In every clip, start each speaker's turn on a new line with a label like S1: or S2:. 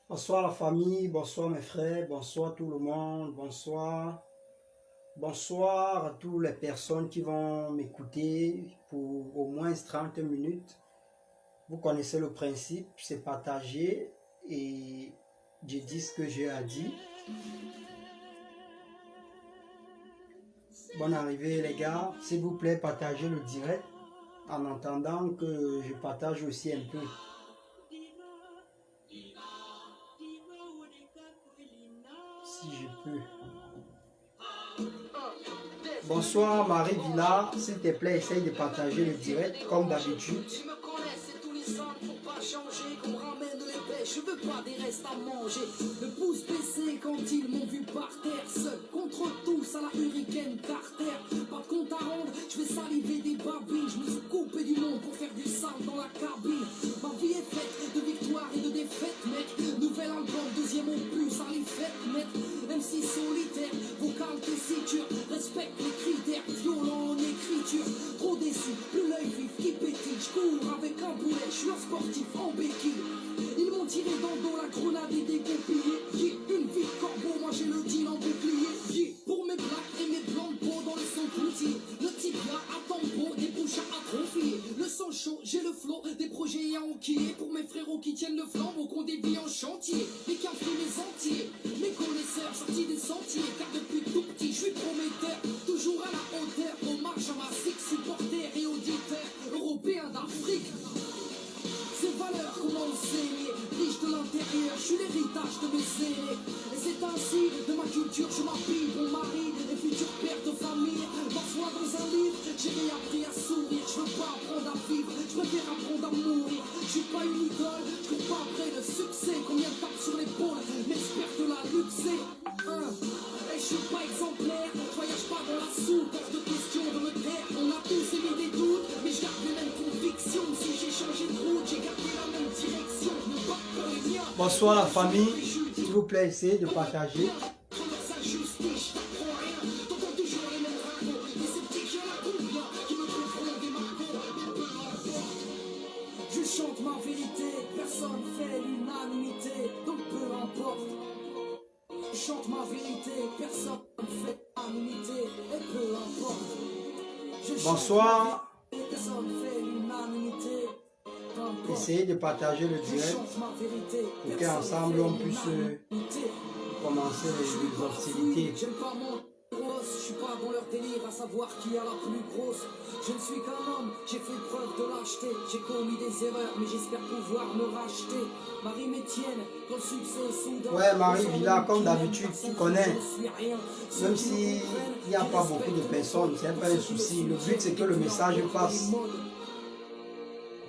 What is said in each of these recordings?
S1: Bonsoir la famille, bonsoir mes frères, bonsoir tout le monde, bonsoir. Bonsoir à toutes les personnes qui vont m'écouter pour au moins 30 minutes. Vous connaissez le principe, c'est partager et je dis ce que j'ai à dire. Bonne arrivée les gars, s'il vous plaît partagez le direct en attendant que je partage aussi un peu. Si je peux. Bonsoir Marie Villa, s'il te plaît, essaye de partager le direct comme d'habitude. Je veux pas des restes à manger. Le pouce baissé quand ils m'ont vu par terre, seul contre tous à la Hurricane Carter. Pas de compte à rendre, je vais saliver des babines. Je me suis coupé du monde pour faire du sale dans la cabine. Ma vie est faite de victoires et de défaites, mec. Nouvel album, deuxième opus, à les fêtes, mec. MC solitaire, vocal tessiture, respecte les critères, violent en écriture. Trop déçu, plus l'œil vif qui pétille. Je cours avec un boulet, je suis un sportif en béquille. Ils m'ont tiré dans le dos, la grenade est dégoupillée. Yeah, une vie de corbeau, moi j'ai le deal en bouclier. Yeah, pour mes blacks et mes blancs de peau dans le son poutier. Le tibia à tambour, des bouches à atrophier. Le sang chaud, j'ai le flow, des projets à enquiller. Pour mes frérots qui tiennent le flambeau, qu'on dévie en chantier. Les cafés, les entiers, mes connaisseurs sortis des sentiers. Car depuis tout petit, je suis prometteur, toujours à la hauteur. Hommage à ma six supporters et auditeurs européens d'Afrique. Ces valeurs qu'on m'a enseignées, riche de l'intérieur, je suis l'héritage de mes aînés. Et c'est ainsi, de ma culture, je m'habille, bon mari et futur père de famille. Parfois dans un livre, j'ai réappris à sourire. Je veux pas apprendre à vivre, je préfère apprendre à mourir. Je suis pas une idole, je cours pas après le succès. Combien de tapes sur l'épaule, m'expert de la luxée. Et je suis pas exemplaire, je voyage pas dans la soupe, hors de question de me taire. On a tous émis des doutes, mais je garde les mêmes convictions. Si j'ai changé de route, j'ai gardé la même direction. Bonsoir la famille, s'il vous plaît, essayez de partager. Je chante ma vérité, personne fait l'unanimité, donc peu importe. Je chante ma vérité, personne fait l'unanimité, et peu importe. Bonsoir. Personne fait l'unanimité. Essayez de partager le direct pour qu'ensemble on puisse commencer les hostilités. Je suis pas dans leur délire à savoir qui a la plus grosse. Je ne suis qu'un homme, j'ai fait preuve de lâcheté. J'ai commis des erreurs, mais j'espère pouvoir me racheter. Marie Métienne, quand le succès est soudain. Ouais, Marie Villa, comme d'habitude, tu connais. Même s'il n'y a pas beaucoup de personnes, c'est pas un souci. Le but, c'est que le message passe.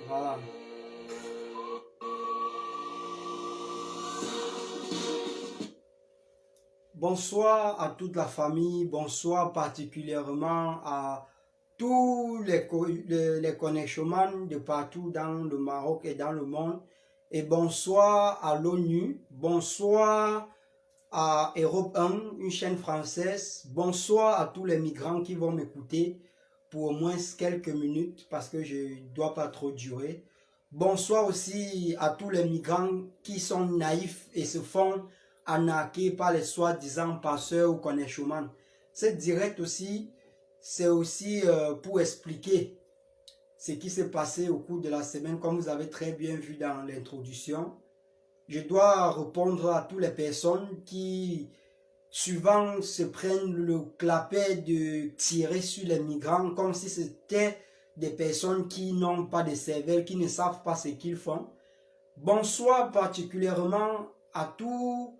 S1: Voilà. Bonsoir à toute la famille, bonsoir particulièrement à tous les connectionnels de partout dans le Maroc et dans le monde. Et bonsoir à l'ONU, bonsoir à Europe 1, une chaîne française. Bonsoir à tous les migrants qui vont m'écouter pour au moins quelques minutes parce que je ne dois pas trop durer. Bonsoir aussi à tous les migrants qui sont naïfs et se font arnaqués par les soi-disant passeurs ou connectionnels. C'est direct aussi, c'est aussi pour expliquer ce qui s'est passé au cours de la semaine, comme vous avez très bien vu dans l'introduction. Je dois répondre à toutes les personnes qui souvent se prennent le clapet de tirer sur les migrants comme si c'était des personnes qui n'ont pas de cervelle, qui ne savent pas ce qu'ils font. Bonsoir particulièrement à tous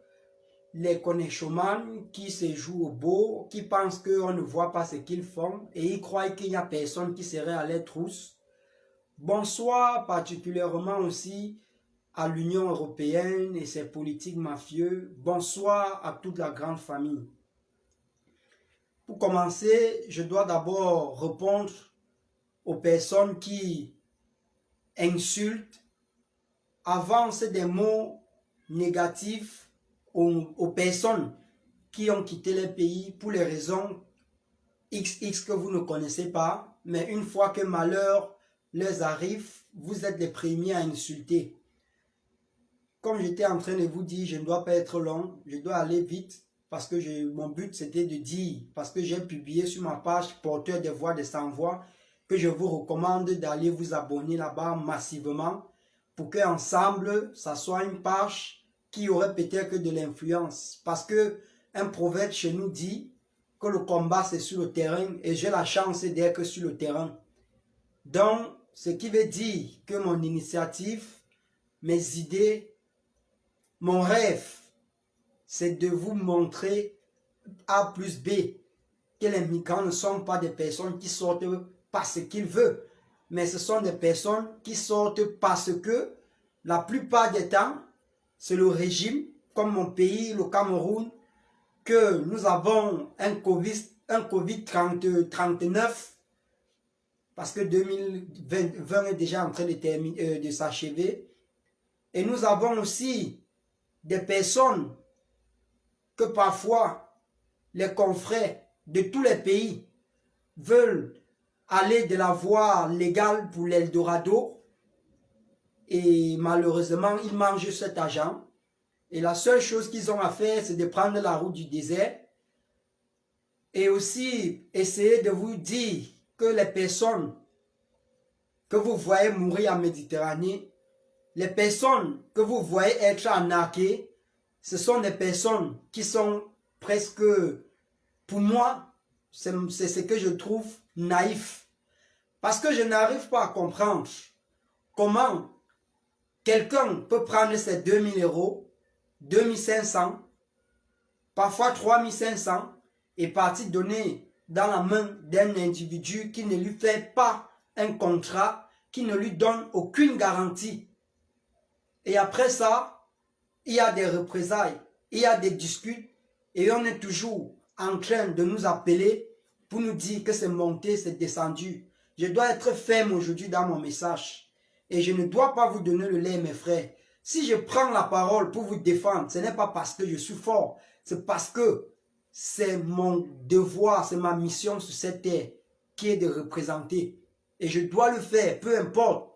S1: les connectionnels qui se jouent au beau, qui pensent qu'on ne voit pas ce qu'ils font et ils croient qu'il n'y a personne qui serait à leur trousse. Bonsoir particulièrement aussi à l'Union européenne et ses politiques mafieux. Bonsoir à toute la grande famille. Pour commencer, je dois d'abord répondre aux personnes qui insultent, avancent des mots
S2: négatif aux personnes qui ont quitté les pays pour les raisons XX que vous ne connaissez pas, mais une fois que malheur leur arrive, vous êtes les premiers à insulter. Comme j'étais en train de vous dire, je ne dois pas être long, je dois aller vite, parce que mon but c'était de dire, parce que j'ai publié sur ma page Porteur des voix, des sans-voix, que je vous recommande d'aller vous abonner là-bas massivement, pour qu'ensemble, ça soit une page qui aurait peut-être de l'influence. Parce que un proverbe chez nous dit que le combat c'est sur le terrain, et j'ai la chance d'être sur le terrain. Donc, ce qui veut dire que mon initiative, mes idées, mon rêve, c'est de vous montrer A plus B, que les migrants ne sont pas des personnes qui sortent parce qu'ils veulent, mais ce sont des personnes qui sortent parce que la plupart des temps, c'est le régime, comme mon pays, le Cameroun, que nous avons un Covid-39, parce que 2020 est déjà en train de s'achever, et nous avons aussi des personnes que parfois les confrères de tous les pays veulent aller de la voie légale pour l'Eldorado et malheureusement ils mangent cet argent et la seule chose qu'ils ont à faire c'est de prendre la route du désert et aussi essayer de vous dire que les personnes que vous voyez mourir en Méditerranée, les personnes que vous voyez être arnaquées, ce sont des personnes qui sont presque, pour moi, c'est ce que je trouve naïf. Parce que je n'arrive pas à comprendre comment quelqu'un peut prendre ces 2000 euros, 2500, parfois 3500, et partir donner dans la main d'un individu qui ne lui fait pas un contrat, qui ne lui donne aucune garantie. Et après ça, il y a des représailles, il y a des disputes, et on est toujours en train de nous appeler pour nous dire que c'est monté, c'est descendu. Je dois être ferme aujourd'hui dans mon message. Et je ne dois pas vous donner le lait, mes frères. Si je prends la parole pour vous défendre, ce n'est pas parce que je suis fort, c'est parce que c'est mon devoir, c'est ma mission sur cette terre qui est de représenter. Et je dois le faire, peu importe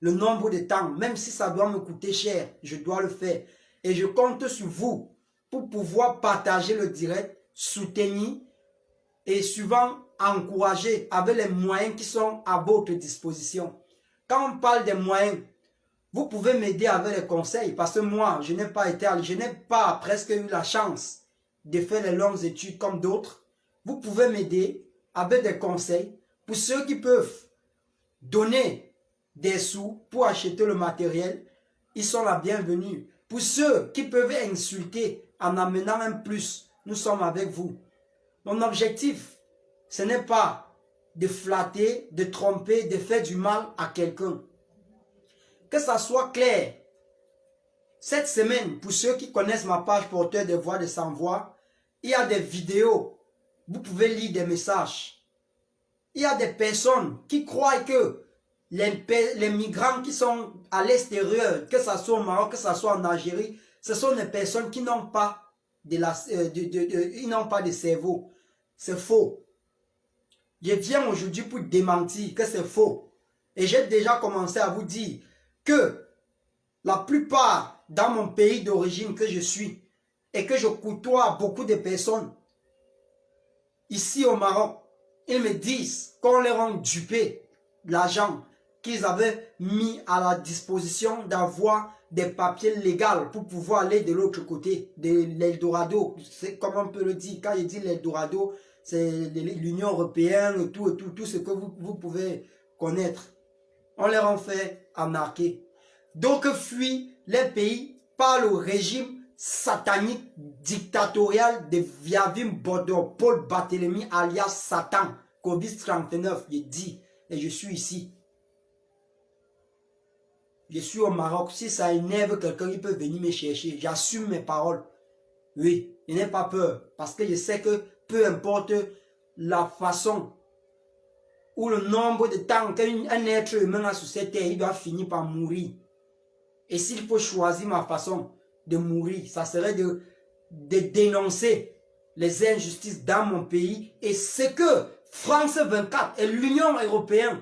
S2: le nombre de temps, même si ça doit me coûter cher, je dois le faire. Et je compte sur vous pour pouvoir partager le direct, soutenir et souvent encourager avec les moyens qui sont à votre disposition. Quand on parle des moyens, vous pouvez m'aider avec les conseils parce que moi, je n'ai pas presque eu la chance de faire les longues études comme d'autres. Vous pouvez m'aider avec des conseils pour ceux qui peuvent donner des sous pour acheter le matériel. Ils sont la bienvenue. Pour ceux qui peuvent insulter en amenant un plus, nous sommes avec vous. Mon objectif, ce n'est pas de flatter, de tromper, de faire du mal à quelqu'un. Que ça soit clair. Cette semaine, pour ceux qui connaissent ma page Porteur des voix, des sans-voix, il y a des vidéos. Vous pouvez lire des messages. Il y a des personnes qui croient que les migrants qui sont à l'extérieur, que ce soit au Maroc, que ce soit en Algérie, ce sont des personnes qui n'ont pas ils n'ont pas de cerveau. C'est faux. Je viens aujourd'hui pour démentir que c'est faux. Et j'ai déjà commencé à vous dire que la plupart dans mon pays d'origine que je suis et que je côtoie beaucoup de personnes ici au Maroc, ils me disent qu'on leur a dupé l'argent qu'ils avaient mis à la disposition d'avoir des papiers légaux pour pouvoir aller de l'autre côté de l'Eldorado. C'est comme on peut le dire, quand il dit l'Eldorado, c'est l'Union européenne et tout ce que vous pouvez connaître. On leur a fait arnaquer. Donc fuient les pays par le régime satanique dictatorial de Viavim Bodo, Paul Barthélemy alias Satan, Covid-39, je dis, et je suis ici. Je suis au Maroc. Si ça énerve quelqu'un, il peut venir me chercher. J'assume mes paroles. Oui, je n'ai pas peur. Parce que je sais que peu importe la façon ou le nombre de temps qu'un être humain a sur cette terre, il doit finir par mourir. Et s'il faut choisir ma façon, de mourir. Ça serait de dénoncer les injustices dans mon pays. Et ce que France 24 et l'Union européenne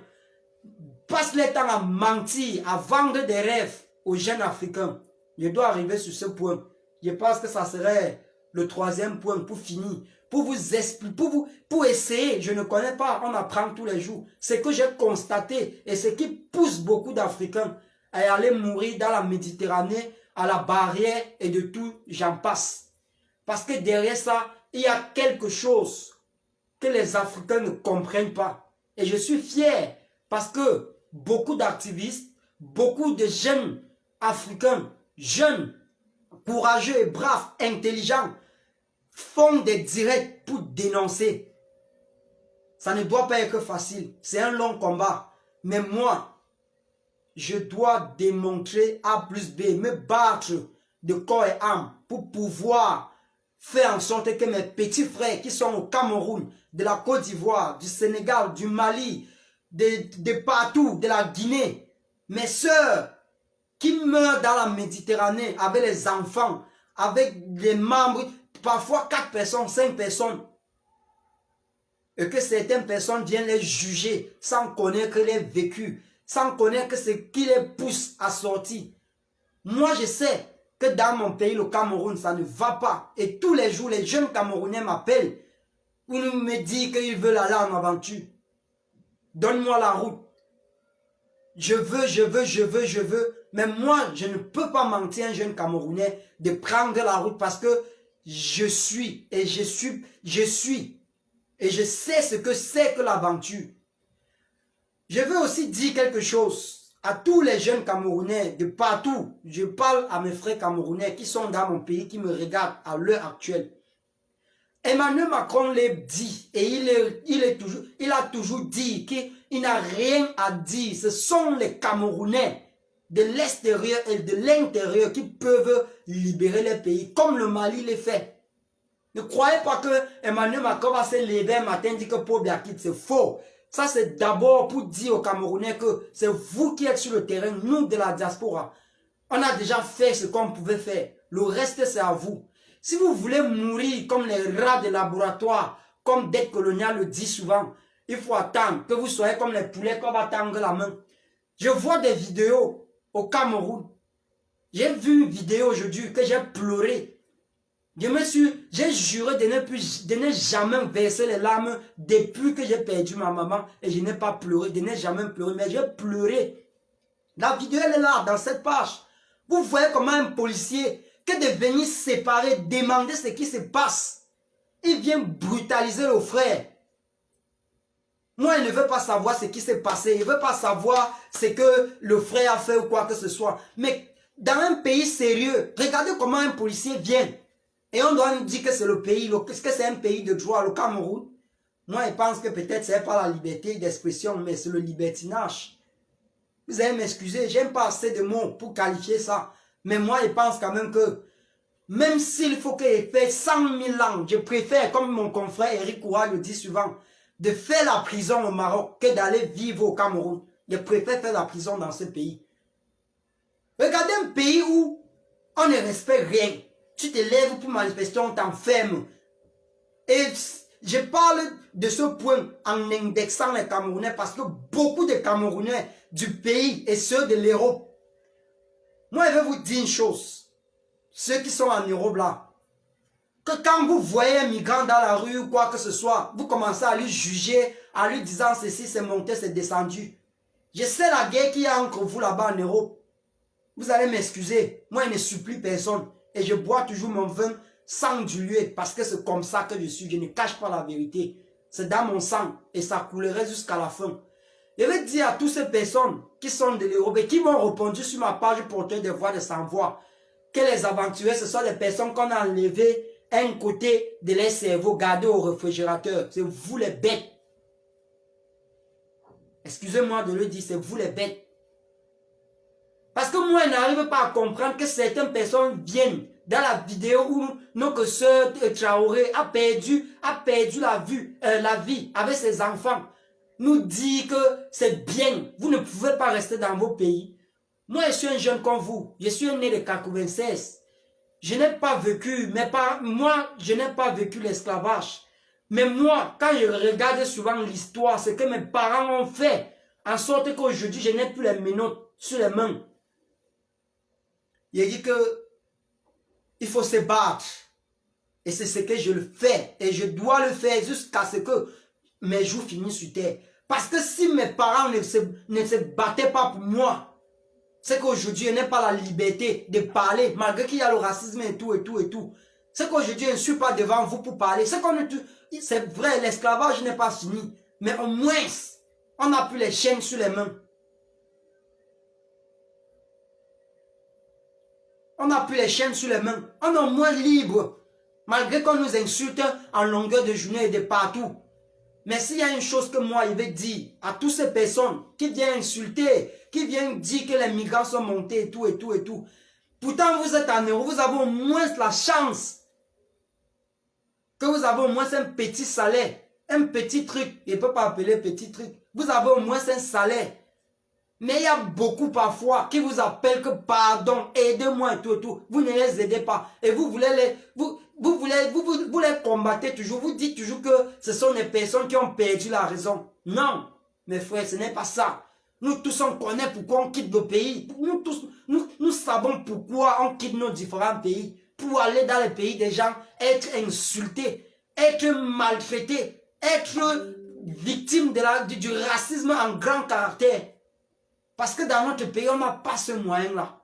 S2: passent le temps à mentir, à vendre des rêves aux jeunes Africains. Je dois arriver sur ce point. Je pense que ça serait le troisième point pour finir. Pour vous expliquer, pour essayer, je ne connais pas, on apprend tous les jours. Ce que j'ai constaté et ce qui pousse beaucoup d'Africains à aller mourir dans la Méditerranée, à la barrière et de tout, j'en passe. Parce que derrière ça, il y a quelque chose que les Africains ne comprennent pas. Et je suis fier parce que beaucoup d'activistes, beaucoup de jeunes Africains, jeunes, courageux et braves, intelligents, font des directs pour dénoncer. Ça ne doit pas être facile. C'est un long combat. Mais moi, je dois démontrer A plus B, me battre de corps et âme pour pouvoir faire en sorte que mes petits frères qui sont au Cameroun, de la Côte d'Ivoire, du Sénégal, du Mali, de partout, de la Guinée, mes sœurs qui meurent dans la Méditerranée avec les enfants, avec les membres, parfois 4 personnes, 5 personnes, et que certaines personnes viennent les juger sans connaître les vécus, sans connaître ce qui les pousse à sortir. Moi, je sais que dans mon pays, le Cameroun, ça ne va pas. Et tous les jours, les jeunes Camerounais m'appellent pour me dire qu'ils veulent aller en aventure. Donne-moi la route. Je veux. Mais moi, je ne peux pas mentir à un jeune Camerounais de prendre la route parce que je sais ce que c'est que l'aventure. Je veux aussi dire quelque chose à tous les jeunes Camerounais de partout. Je parle à mes frères Camerounais qui sont dans mon pays, qui me regardent à l'heure actuelle. Emmanuel Macron l'a dit et il a toujours dit qu'il n'a rien à dire. Ce sont les Camerounais de l'extérieur et de l'intérieur qui peuvent libérer les pays, comme le Mali l'a fait. Ne croyez pas que Emmanuel Macron va se lever un matin et dire que Paul Biya quitte. C'est faux. Ça, c'est d'abord pour dire aux Camerounais que c'est vous qui êtes sur le terrain, nous de la diaspora. On a déjà fait ce qu'on pouvait faire. Le reste, c'est à vous. Si vous voulez mourir comme les rats de laboratoire, comme Dette Coloniale le dit souvent, il faut attendre que vous soyez comme les poulets qu'on va tendre la main. Je vois des vidéos au Cameroun. J'ai vu une vidéo aujourd'hui que j'ai pleuré. J'ai juré de ne jamais verser les larmes depuis que j'ai perdu ma maman et je n'ai pas pleuré, de ne jamais pleurer, mais j'ai pleuré. La vidéo elle est là, dans cette page. Vous voyez comment un policier, que de venir séparer, demander ce qui se passe, il vient brutaliser le frère. Moi, il ne veut pas savoir ce qui s'est passé, il ne veut pas savoir ce que le frère a fait ou quoi que ce soit. Mais dans un pays sérieux, regardez comment un policier vient. Et on doit nous dire que c'est le pays, que c'est un pays de droit, le Cameroun. Moi, je pense que peut-être ce n'est pas la liberté d'expression, mais c'est le libertinage. Vous allez m'excuser, j'aime pas assez de mots pour qualifier ça. Mais moi, je pense quand même que, même s'il faut qu'il fait 100 000 ans, je préfère, comme mon confrère Eric Koura le dit souvent, de faire la prison au Maroc que d'aller vivre au Cameroun. Je préfère faire la prison dans ce pays. Regardez un pays où on ne respecte rien. Tu te lèves pour manifester, on t'enferme. Et je parle de ce point en indexant les Camerounais parce que beaucoup de Camerounais du pays et ceux de l'Europe. Moi, je vais vous dire une chose. Ceux qui sont en Europe là. Que quand vous voyez un migrant dans la rue ou quoi que ce soit, vous commencez à lui juger, à lui disant ceci, c'est monté, c'est descendu. Je sais la guerre qu'il y a entre vous là-bas en Europe. Vous allez m'excuser. Moi, je ne supplie personne. Et je bois toujours mon vin sans diluer parce que c'est comme ça que je suis. Je ne cache pas la vérité. C'est dans mon sang et ça coulerait jusqu'à la fin. Je vais dire à toutes ces personnes qui sont de l'Europe et qui m'ont répondu sur ma page porteur des voix de sans-voix que les aventuriers, ce sont des personnes qu'on a enlevées un côté de leur cerveau, gardé au réfrigérateur. C'est vous les bêtes. Excusez-moi de le dire, c'est vous les bêtes. Parce que moi, je n'arrive pas à comprendre que certaines personnes viennent dans la vidéo où notre sœur Traoré a perdu la vie avec ses enfants. Nous dit que c'est bien. Vous ne pouvez pas rester dans vos pays. Moi, je suis un jeune comme vous. Je suis né de 96. je n'ai pas vécu, moi, je n'ai pas vécu l'esclavage. Mais moi, quand je regarde souvent l'histoire, ce que mes parents ont fait, en sorte qu'aujourd'hui, je n'ai plus les menottes sur les mains. Il dit que il faut se battre. Et c'est ce que je le fais. Et je dois le faire jusqu'à ce que mes jours finissent sur terre. Parce que si mes parents ne se battaient pas pour moi, c'est qu'aujourd'hui, je n'ai pas la liberté de parler, malgré qu'il y a le racisme et tout, et tout, et tout. C'est qu'aujourd'hui, je ne suis pas devant vous pour parler. C'est vrai, l'esclavage n'est pas fini. Mais au moins, on n'a plus les chaînes sur les mains. On n'a plus les chaînes sur les mains. On est au moins libre. Malgré qu'on nous insulte en longueur de journée et de partout. Mais s'il y a une chose que moi, il veut dire à toutes ces personnes qui viennent insulter, qui viennent dire que les migrants sont montés et tout, et tout, et tout. Pourtant, vous êtes en Europe, vous avez au moins la chance que vous avez au moins un petit salaire, un petit truc. Il ne peut pas appeler petit truc. Vous avez au moins un salaire. Mais il y a beaucoup parfois qui vous appellent que pardon, aidez-moi et tout et tout. Vous ne les aidez pas. Et vous voulez les combattre toujours. Vous dites toujours que ce sont des personnes qui ont perdu la raison. Non, mes frères, ce n'est pas ça. Nous tous, on connaît pourquoi on quitte nos pays. Nous tous, nous savons pourquoi on quitte nos différents pays. Pour aller dans les pays des gens, être insultés, être maltraités, être victime du racisme en grand caractère. Parce que dans notre pays, on n'a pas ce moyen-là.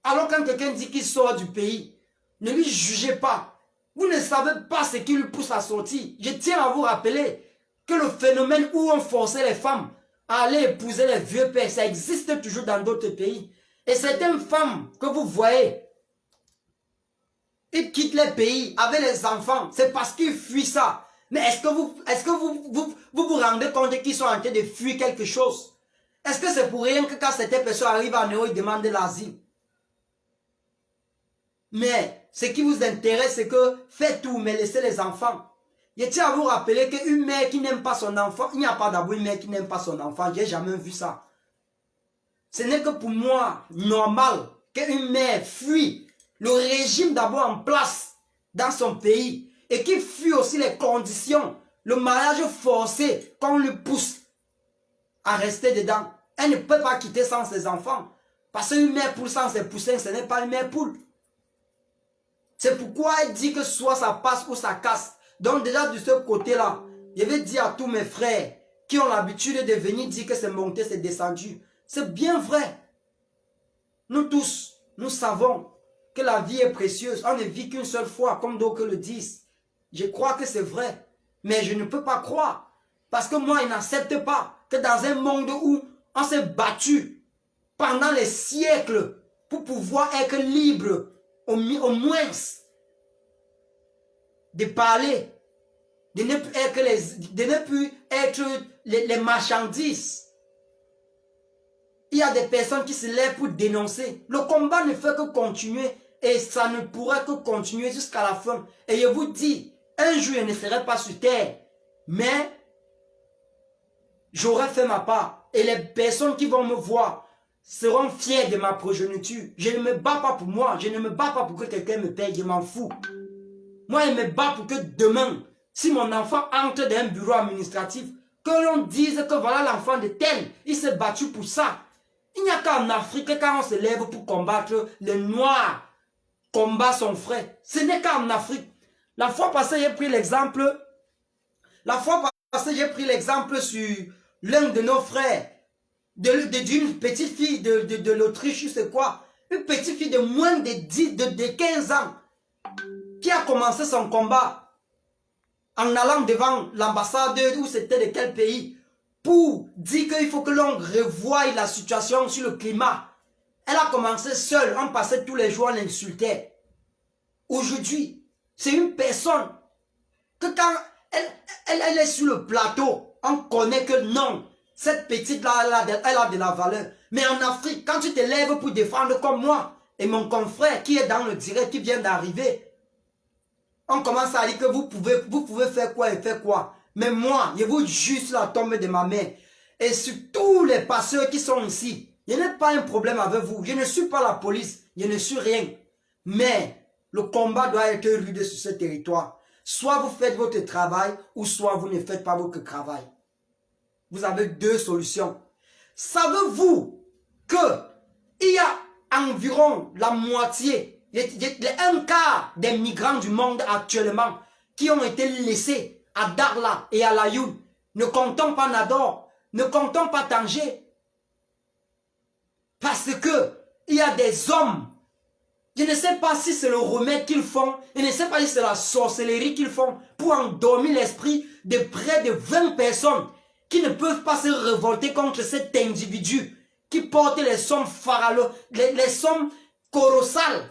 S2: Alors quand quelqu'un dit qu'il sort du pays, ne lui jugez pas. Vous ne savez pas ce qui lui pousse à sortir. Je tiens à vous rappeler que le phénomène où on forçait les femmes à aller épouser les vieux pères, ça existe toujours dans d'autres pays. Et certaines femmes que vous voyez, ils quittent les pays avec les enfants. C'est parce qu'ils fuient ça. Mais est-ce que vous rendez compte qu'ils sont en train de fuir quelque chose? Est-ce que c'est pour rien que quand certaines personnes arrivent en Europe, ils demandent de l'asile? Mais ce qui vous intéresse, c'est que faites tout, mais laissez les enfants. Je tiens à vous rappeler qu'une mère qui n'aime pas son enfant, il n'y a pas d'abord une mère qui n'aime pas son enfant. Je n'ai jamais vu ça. Ce n'est que pour moi normal qu'une mère fuit le régime d'abord en place dans son pays et qui fuit aussi les conditions, le mariage forcé qu'on lui pousse à rester dedans. Elle ne peut pas quitter sans ses enfants. Parce qu'une mère poule sans ses poussins, ce n'est pas une mère poule. C'est pourquoi elle dit que soit ça passe ou ça casse. Donc déjà de ce côté-là, je vais dire à tous mes frères qui ont l'habitude de venir dire que c'est monté, c'est descendu. C'est bien vrai. Nous tous, nous savons que la vie est précieuse. On ne vit qu'une seule fois, comme d'autres le disent. Je crois que c'est vrai. Mais je ne peux pas croire. Parce que moi, je n'accepte pas que dans un monde où on s'est battu pendant les siècles pour pouvoir être libre, au moins de parler, de ne plus être les marchandises. Il y a des personnes qui se lèvent pour dénoncer. Le combat ne fait que continuer et ça ne pourra que continuer jusqu'à la fin. Et je vous dis, un jour je ne serai pas sur terre, mais j'aurai fait ma part. Et les personnes qui vont me voir seront fiers de ma progéniture. Je ne me bats pas pour moi. Je ne me bats pas pour que quelqu'un me paye. Je m'en fous. Moi, je me bats pour que demain, si mon enfant entre dans un bureau administratif, que l'on dise que voilà l'enfant de tel, il s'est battu pour ça. Il n'y a qu'en Afrique, quand on se lève pour combattre, le noir combat son frère. Ce n'est qu'en Afrique. La fois passée, j'ai pris l'exemple sur l'un de nos frères, d'une petite fille de l'Autriche, c'est quoi? Une petite fille de moins de 15 ans qui a commencé son combat en allant devant l'ambassade ou c'était de quel pays pour dire qu'il faut que l'on revoie la situation sur le climat. Elle a commencé seule, on passait tous les jours, on l'insultait. Aujourd'hui, c'est une personne que quand elle est sur le plateau, on connaît que non, cette petite-là, elle a de la valeur. Mais en Afrique, quand tu te lèves pour défendre comme moi et mon confrère qui est dans le direct, qui vient d'arriver, on commence à dire que vous pouvez faire quoi et faire quoi. Mais moi, je vous jure sur la tombe de ma mère. Et sur tous les pasteurs qui sont ici, je n'ai pas un problème avec vous. Je ne suis pas la police, je ne suis rien. Mais le combat doit être rude sur ce territoire. Soit vous faites votre travail, ou soit vous ne faites pas votre travail. Vous avez deux solutions. Savez-vous qu'il y a environ la moitié, un quart des migrants du monde actuellement qui ont été laissés à Darla et à Layoun, ne comptons pas Nador, ne comptons pas Tanger, parce que il y a des hommes, je ne sais pas si c'est le remède qu'ils font, je ne sais pas si c'est la sorcellerie qu'ils font pour endormir l'esprit de près de 20 personnes qui ne peuvent pas se révolter contre cet individu qui porte les sommes pharaoniques, les sommes colossales,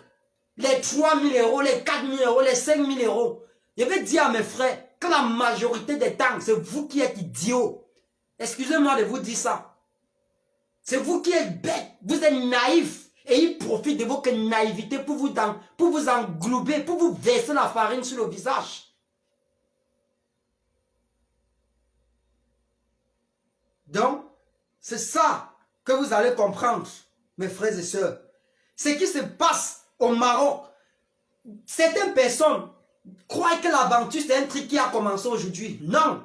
S2: les 3 000 euros, les 4 000 euros, les 5 000 euros. Je vais dire à mes frères que la majorité des temps, c'est vous qui êtes idiots. Excusez-moi de vous dire ça. C'est vous qui êtes bêtes, vous êtes naïfs. Et ils profitent de votre naïveté pour vous englober, pour vous verser la farine sur le visage. Donc, c'est ça que vous allez comprendre, mes frères et sœurs. Ce qui se passe au Maroc, certaines personnes croient que l'aventure c'est un truc qui a commencé aujourd'hui. Non.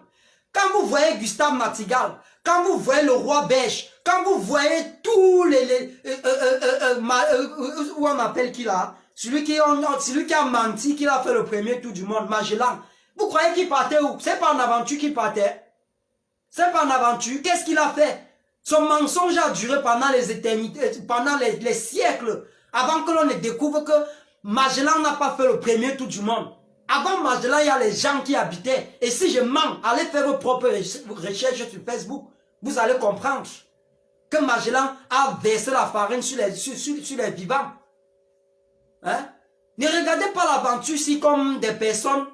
S2: Quand vous voyez Gustave Matigal, quand vous voyez le roi belge, quand vous voyez tous où on appelle qui là, celui qui a menti, qui a fait le premier tour du monde, Magellan, vous croyez qu'il partait où? C'est pas en aventure qu'il partait. C'est pas en aventure. Qu'est-ce qu'il a fait? Son mensonge a duré pendant les éternités, pendant les siècles, avant que l'on ne découvre que Magellan n'a pas fait le premier tour du monde. Avant Magellan, il y a les gens qui habitaient. Et si je mens, allez faire vos propres recherches sur Facebook. Vous allez comprendre que Magellan a versé la farine sur les vivants. Hein? Ne regardez pas l'aventure ici comme des personnes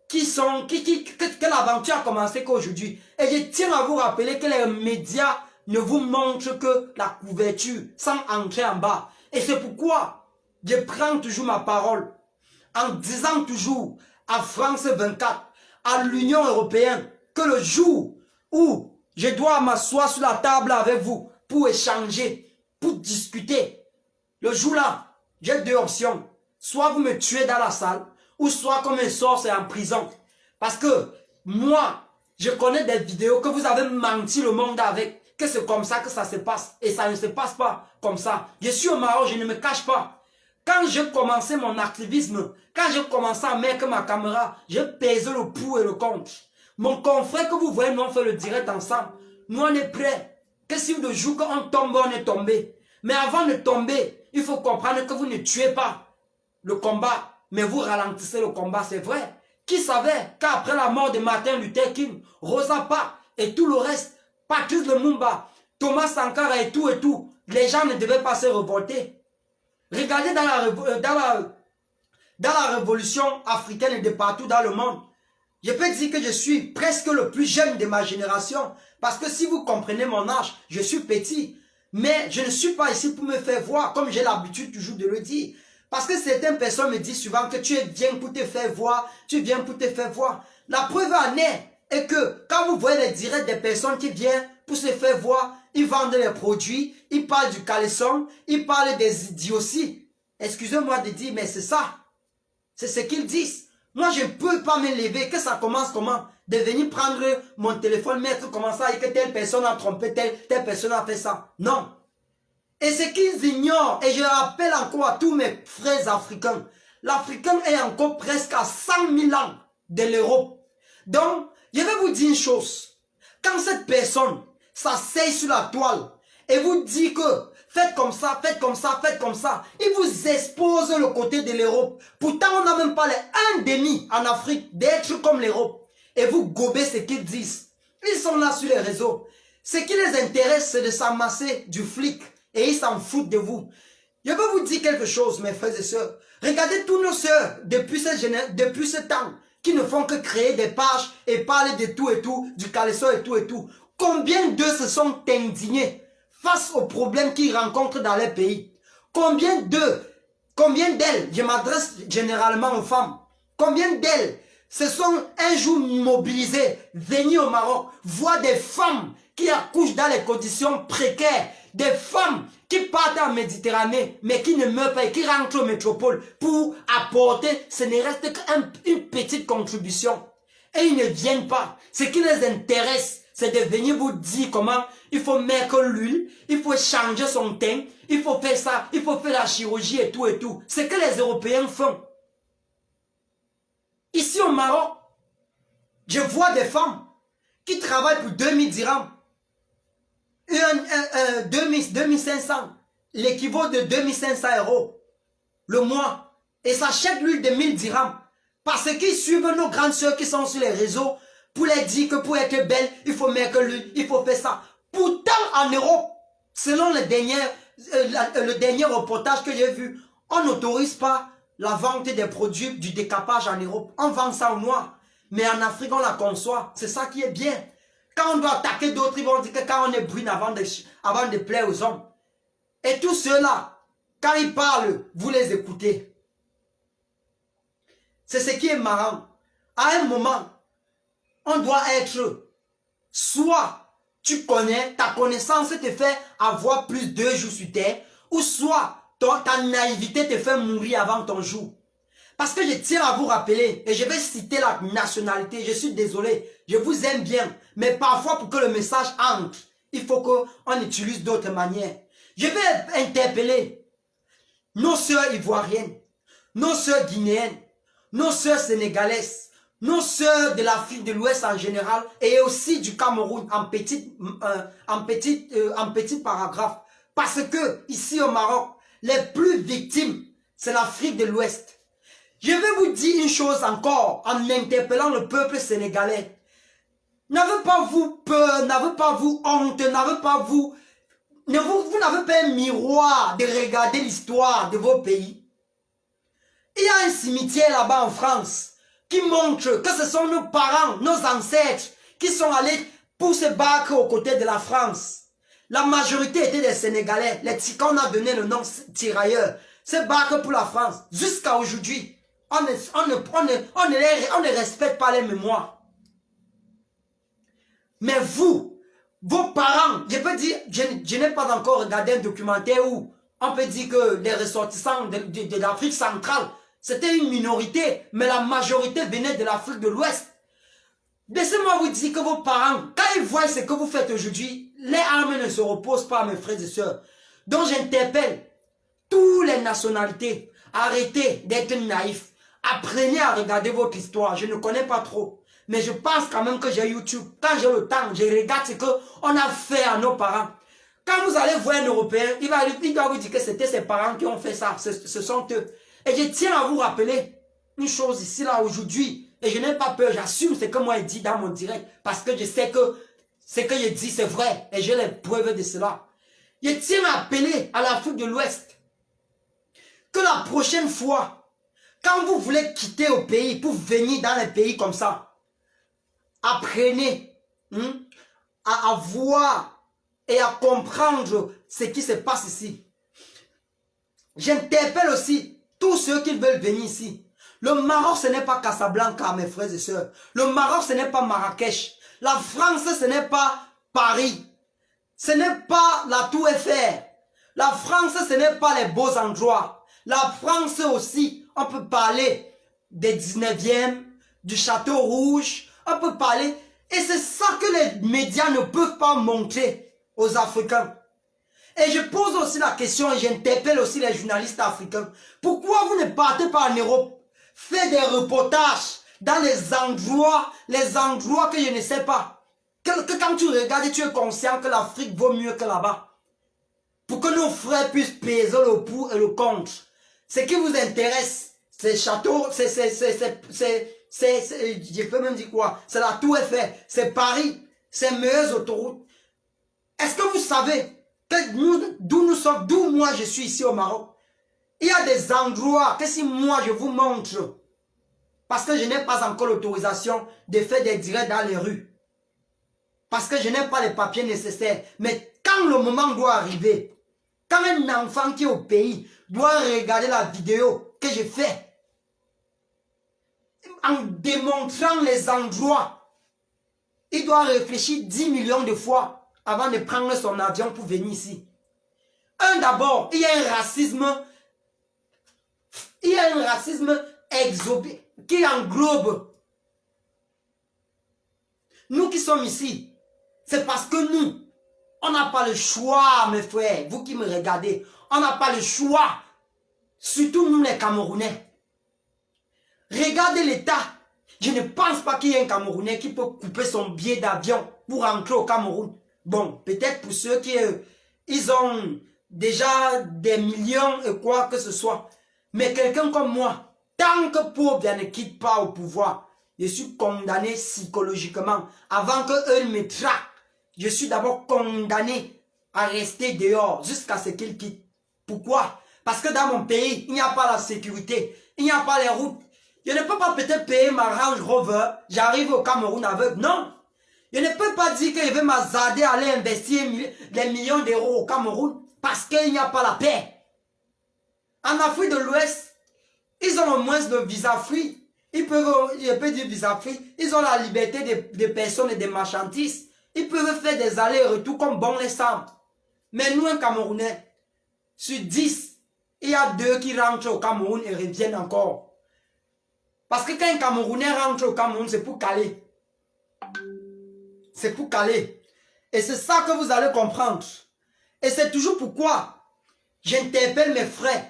S2: que l'aventure a commencé qu'aujourd'hui. Et je tiens à vous rappeler que les médias ne vous montrent que la couverture sans entrer en bas. Et c'est pourquoi je prends toujours ma parole en disant toujours à France 24, à l'Union européenne, que le jour où je dois m'asseoir sur la table avec vous pour échanger, pour discuter, le jour-là, j'ai deux options. Soit vous me tuez dans la salle, ou soit comme un sorcier en prison. Parce que moi, je connais des vidéos que vous avez menti le monde avec, que c'est comme ça que ça se passe. Et ça ne se passe pas comme ça. Je suis au Maroc, je ne me cache pas. Quand j'ai commencé mon activisme, quand j'ai commencé à mettre ma caméra, j'ai pesé le pour et le contre. Mon confrère que vous voyez, nous on fait le direct ensemble. Nous on est prêts. Que si le jour qu'on tombe, on est tombé. Mais avant de tomber, il faut comprendre que vous ne tuez pas le combat, mais vous ralentissez le combat, c'est vrai. Qui savait qu'après la mort de Martin Luther King, Rosa Parks et tout le reste, Patrice Lumumba, Thomas Sankara et tout, les gens ne devaient pas se révolter. Regardez dans la révolution africaine et de partout dans le monde. Je peux dire que je suis presque le plus jeune de ma génération. Parce que si vous comprenez mon âge, je suis petit. Mais je ne suis pas ici pour me faire voir, comme j'ai l'habitude toujours de le dire. Parce que certaines personnes me disent souvent que tu viens pour te faire voir, tu viens pour te faire voir. La preuve en est que quand vous voyez les directs des personnes qui viennent pour se faire voir, ils vendent les produits, ils parlent du caleçon, ils parlent des idioties. Excusez-moi de dire, mais c'est ça. C'est ce qu'ils disent. Moi, je ne peux pas me lever, que ça commence comment? De venir prendre mon téléphone, mettre comme ça, et que telle personne a trompé, telle personne a fait ça. Non. Et ce qu'ils ignorent, et je rappelle encore à tous mes frères africains, l'Africain est encore presque à 100 000 ans de l'Europe. Donc, je vais vous dire une chose. Quand cette personne s'asseye sur la toile et vous dit que faites comme ça, faites comme ça, faites comme ça, il vous expose le côté de l'Europe. Pourtant, on n'a même pas les 1,5 en Afrique d'être comme l'Europe. Et vous gobez ce qu'ils disent. Ils sont là sur les réseaux. Ce qui les intéresse, c'est de s'amasser du flic. Et ils s'en foutent de vous. Je vais vous dire quelque chose, mes frères et sœurs. Regardez tous nos sœurs, depuis ce temps, qui ne font que créer des pages et parler de tout, du caleçon et tout. Combien d'eux se sont indignés face aux problèmes qu'ils rencontrent dans les pays? Combien d'elles, je m'adresse généralement aux femmes, combien d'elles se sont un jour mobilisées, venues au Maroc, voir des femmes qui accouchent dans les conditions précaires, des femmes qui partent en Méditerranée, mais qui ne meurent pas et qui rentrent aux métropoles pour apporter, ce ne reste qu'une petite contribution. Et ils ne viennent pas. Ce qui les intéresse, c'est de venir vous dire comment il faut mettre l'huile, il faut changer son teint, il faut faire ça, il faut faire la chirurgie et tout et tout. C'est que les Européens font. Ici au Maroc, je vois des femmes qui travaillent pour 2000 dirhams. 2500, l'équivalent de 2500 € le mois. Et s'achètent l'huile de 1000 dirhams. Parce qu'ils suivent nos grandes sœurs qui sont sur les réseaux pour les dire que pour être belle, il faut mettre l'huile, il faut faire ça. Pourtant, en Europe, selon le dernier reportage que j'ai vu, on n'autorise pas la vente des produits du décapage en Europe. On vend ça au noir. Mais en Afrique, on la conçoit. C'est ça qui est bien. Quand on doit attaquer d'autres, ils vont dire que quand on est brune avant de plaire aux hommes. Et tous ceux-là, quand ils parlent, vous les écoutez. C'est ce qui est marrant. À un moment, on doit être, soit tu connais, ta connaissance te fait avoir plus de jours sur terre, ou soit ta naïveté te fait mourir avant ton jour. Parce que je tiens à vous rappeler, et je vais citer la nationalité, je suis désolé, je vous aime bien, mais parfois pour que le message entre, il faut qu'on utilise d'autres manières. Je vais interpeller nos sœurs ivoiriennes, nos sœurs guinéennes, nos sœurs sénégalaises, nos sœurs de l'Afrique de l'Ouest en général, et aussi du Cameroun en petit paragraphe. Parce que ici au Maroc, les plus victimes, c'est l'Afrique de l'Ouest. Je vais vous dire une chose encore en interpellant le peuple sénégalais. N'avez pas vous peur, n'avez pas vous honte, n'avez pas vous n'avez pas un miroir de regarder l'histoire de vos pays. Il y a un cimetière là-bas en France qui montre que ce sont nos parents, nos ancêtres qui sont allés pour se battre aux côtés de la France. La majorité était des Sénégalais. Les Ticons a donné le nom tirailleurs. Se battre pour la France. Jusqu'à aujourd'hui, on ne respecte pas les mémoires. Mais vous, vos parents, je peux dire, je n'ai pas encore regardé un documentaire où on peut dire que les ressortissants de l'Afrique centrale, c'était une minorité, mais la majorité venait de l'Afrique de l'Ouest. Laissez-moi vous dire que vos parents, quand ils voient ce que vous faites aujourd'hui, les armes ne se reposent pas, mes frères et sœurs. Donc j'interpelle toutes les nationalités, arrêtez d'être naïfs. Apprenez à regarder votre histoire. Je ne connais pas trop. Mais je pense quand même que j'ai YouTube. Quand j'ai le temps, je regarde ce qu'on a fait à nos parents. Quand vous allez voir un Européen, il doit vous dire que c'était ses parents qui ont fait ça. Ce sont eux. Et je tiens à vous rappeler une chose ici, là, aujourd'hui. Et je n'ai pas peur. J'assume ce que moi je dis dans mon direct. Parce que je sais que ce que je dis, c'est vrai. Et j'ai les preuves de cela. Je tiens à appeler à l'Afrique de l'Ouest que la prochaine fois, quand vous voulez quitter au pays pour venir dans les pays comme ça, apprenez à voir et à comprendre ce qui se passe ici. J'interpelle aussi tous ceux qui veulent venir ici. Le Maroc, ce n'est pas Casablanca, mes frères et sœurs. Le Maroc, ce n'est pas Marrakech. La France, ce n'est pas Paris. Ce n'est pas la Tour Eiffel. La France, ce n'est pas les beaux endroits. La France aussi, on peut parler des 19e, du Château Rouge, on peut parler, et c'est ça que les médias ne peuvent pas montrer aux Africains. Et je pose aussi la question et j'interpelle aussi les journalistes africains. Pourquoi vous ne partez pas en Europe, faire des reportages dans les endroits que je ne sais pas, que quand tu regardes, tu es conscient que l'Afrique vaut mieux que là-bas. Pour que nos frères puissent peser le pour et le contre. Ce qui vous intéresse, c'est château, je peux même dire quoi, c'est la Tour Eiffel, c'est Paris, c'est meilleures autoroutes. Est-ce que vous savez que d'où nous sommes, d'où moi je suis ici au Maroc, il y a des endroits que si moi je vous montre, parce que je n'ai pas encore l'autorisation de faire des directs dans les rues, parce que je n'ai pas les papiers nécessaires, mais quand le moment doit arriver, quand un enfant qui est au pays doit regarder la vidéo que je fais, en démontrant les endroits, il doit réfléchir 10 millions de fois avant de prendre son avion pour venir ici. D'abord, il y a un racisme. Il y a un racisme exorbé qui englobe. Nous qui sommes ici, c'est parce que nous, on n'a pas le choix, mes frères, vous qui me regardez, on n'a pas le choix, surtout nous les Camerounais. Regardez l'État. Je ne pense pas qu'il y ait un Camerounais qui peut couper son billet d'avion pour rentrer au Cameroun. Bon, peut-être pour ceux qui ils ont déjà des millions et quoi que ce soit. Mais quelqu'un comme moi, tant que Pauvre ne quitte pas au pouvoir, je suis condamné psychologiquement. Avant qu'eux me traquent, je suis d'abord condamné à rester dehors jusqu'à ce qu'ils quittent. Pourquoi? Parce que dans mon pays, il n'y a pas la sécurité, il n'y a pas les routes. Je ne peux pas peut-être payer ma Range Rover, j'arrive au Cameroun aveugle. Non. Je ne peux pas dire que je vais m'azarder à aller investir des millions d'euros au Cameroun parce qu'il n'y a pas la paix. En Afrique de l'Ouest, ils ont au moins le visa free. Ils peuvent, je peux dire visa free, ils ont la liberté des personnes et des marchandises. Ils peuvent faire des allers-retours comme bon les semble. Mais nous, un Camerounais, sur 10, il y a 2 qui rentrent au Cameroun et reviennent encore. Parce que quand un Camerounais rentre au Cameroun, c'est pour caler. C'est pour caler. Et c'est ça que vous allez comprendre. Et c'est toujours pourquoi j'interpelle mes frères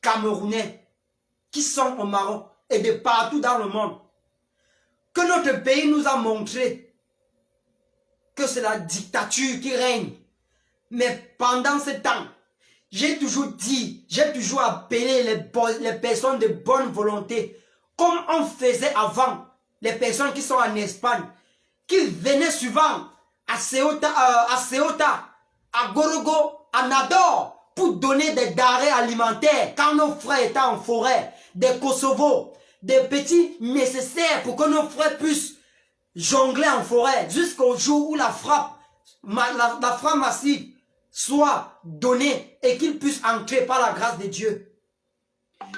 S2: camerounais qui sont au Maroc et de partout dans le monde. Que notre pays nous a montré que c'est la dictature qui règne. Mais pendant ce temps, j'ai toujours dit, j'ai toujours appelé les personnes de bonne volonté, comme on faisait avant, les personnes qui sont en Espagne, qui venaient souvent à Ceuta, à Gorogo, à Nador, pour donner des denrées alimentaires quand nos frères étaient en forêt, des Kosovo, des petits nécessaires pour que nos frères puissent jongler en forêt jusqu'au jour où la frappe massive soit donnée et qu'ils puissent entrer par la grâce de Dieu.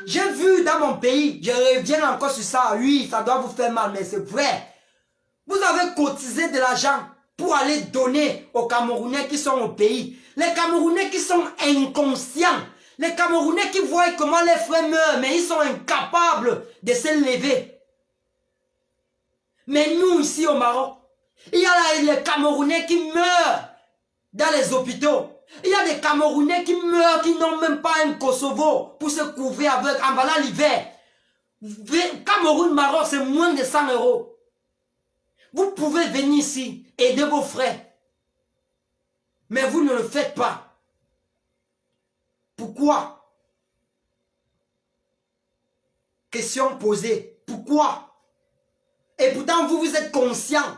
S2: J'ai vu dans mon pays, je reviens encore sur ça, oui, ça doit vous faire mal, mais c'est vrai. Vous avez cotisé de l'argent pour aller donner aux Camerounais qui sont au pays. Les Camerounais qui sont inconscients. Les Camerounais qui voient comment les frères meurent, mais ils sont incapables de se lever. Mais nous, ici au Maroc, il y a là les Camerounais qui meurent dans les hôpitaux. Il y a des Camerounais qui meurent, qui n'ont même pas un Kosovo pour se couvrir avec en valant l'hiver. Cameroun, Maroc, c'est moins de 100 €. Vous pouvez venir ici, aider vos frères. Mais vous ne le faites pas. Pourquoi? Question posée. Pourquoi? Et pourtant, vous êtes conscient.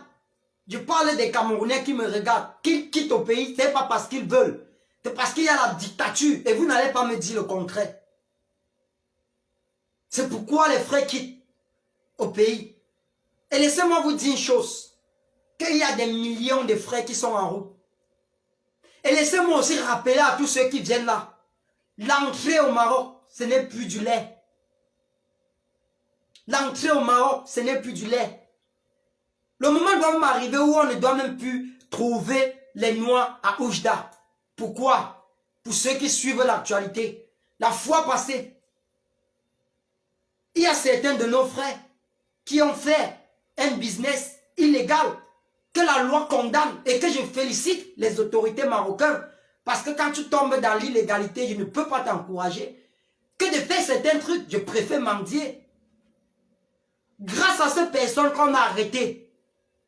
S2: Je parle des Camerounais qui me regardent, qui quittent au pays, c'est pas parce qu'ils veulent. C'est parce qu'il y a la dictature. Et vous n'allez pas me dire le contraire. C'est pourquoi les frères quittent au pays. Et laissez-moi vous dire une chose. Qu'il y a des millions de frères qui sont en route. Et laissez-moi aussi rappeler à tous ceux qui viennent là. L'entrée au Maroc, ce n'est plus du lait. L'entrée au Maroc, ce n'est plus du lait. Le moment doit même arriver où on ne doit même plus trouver les noix à Oujda. Pourquoi? Pour ceux qui suivent l'actualité. La fois passée, il y a certains de nos frères qui ont fait un business illégal que la loi condamne et que je félicite les autorités marocaines. Parce que quand tu tombes dans l'illégalité, je ne peux pas t'encourager. Que de faire certains trucs, je préfère mendier. Grâce à ces personnes qu'on a arrêtées,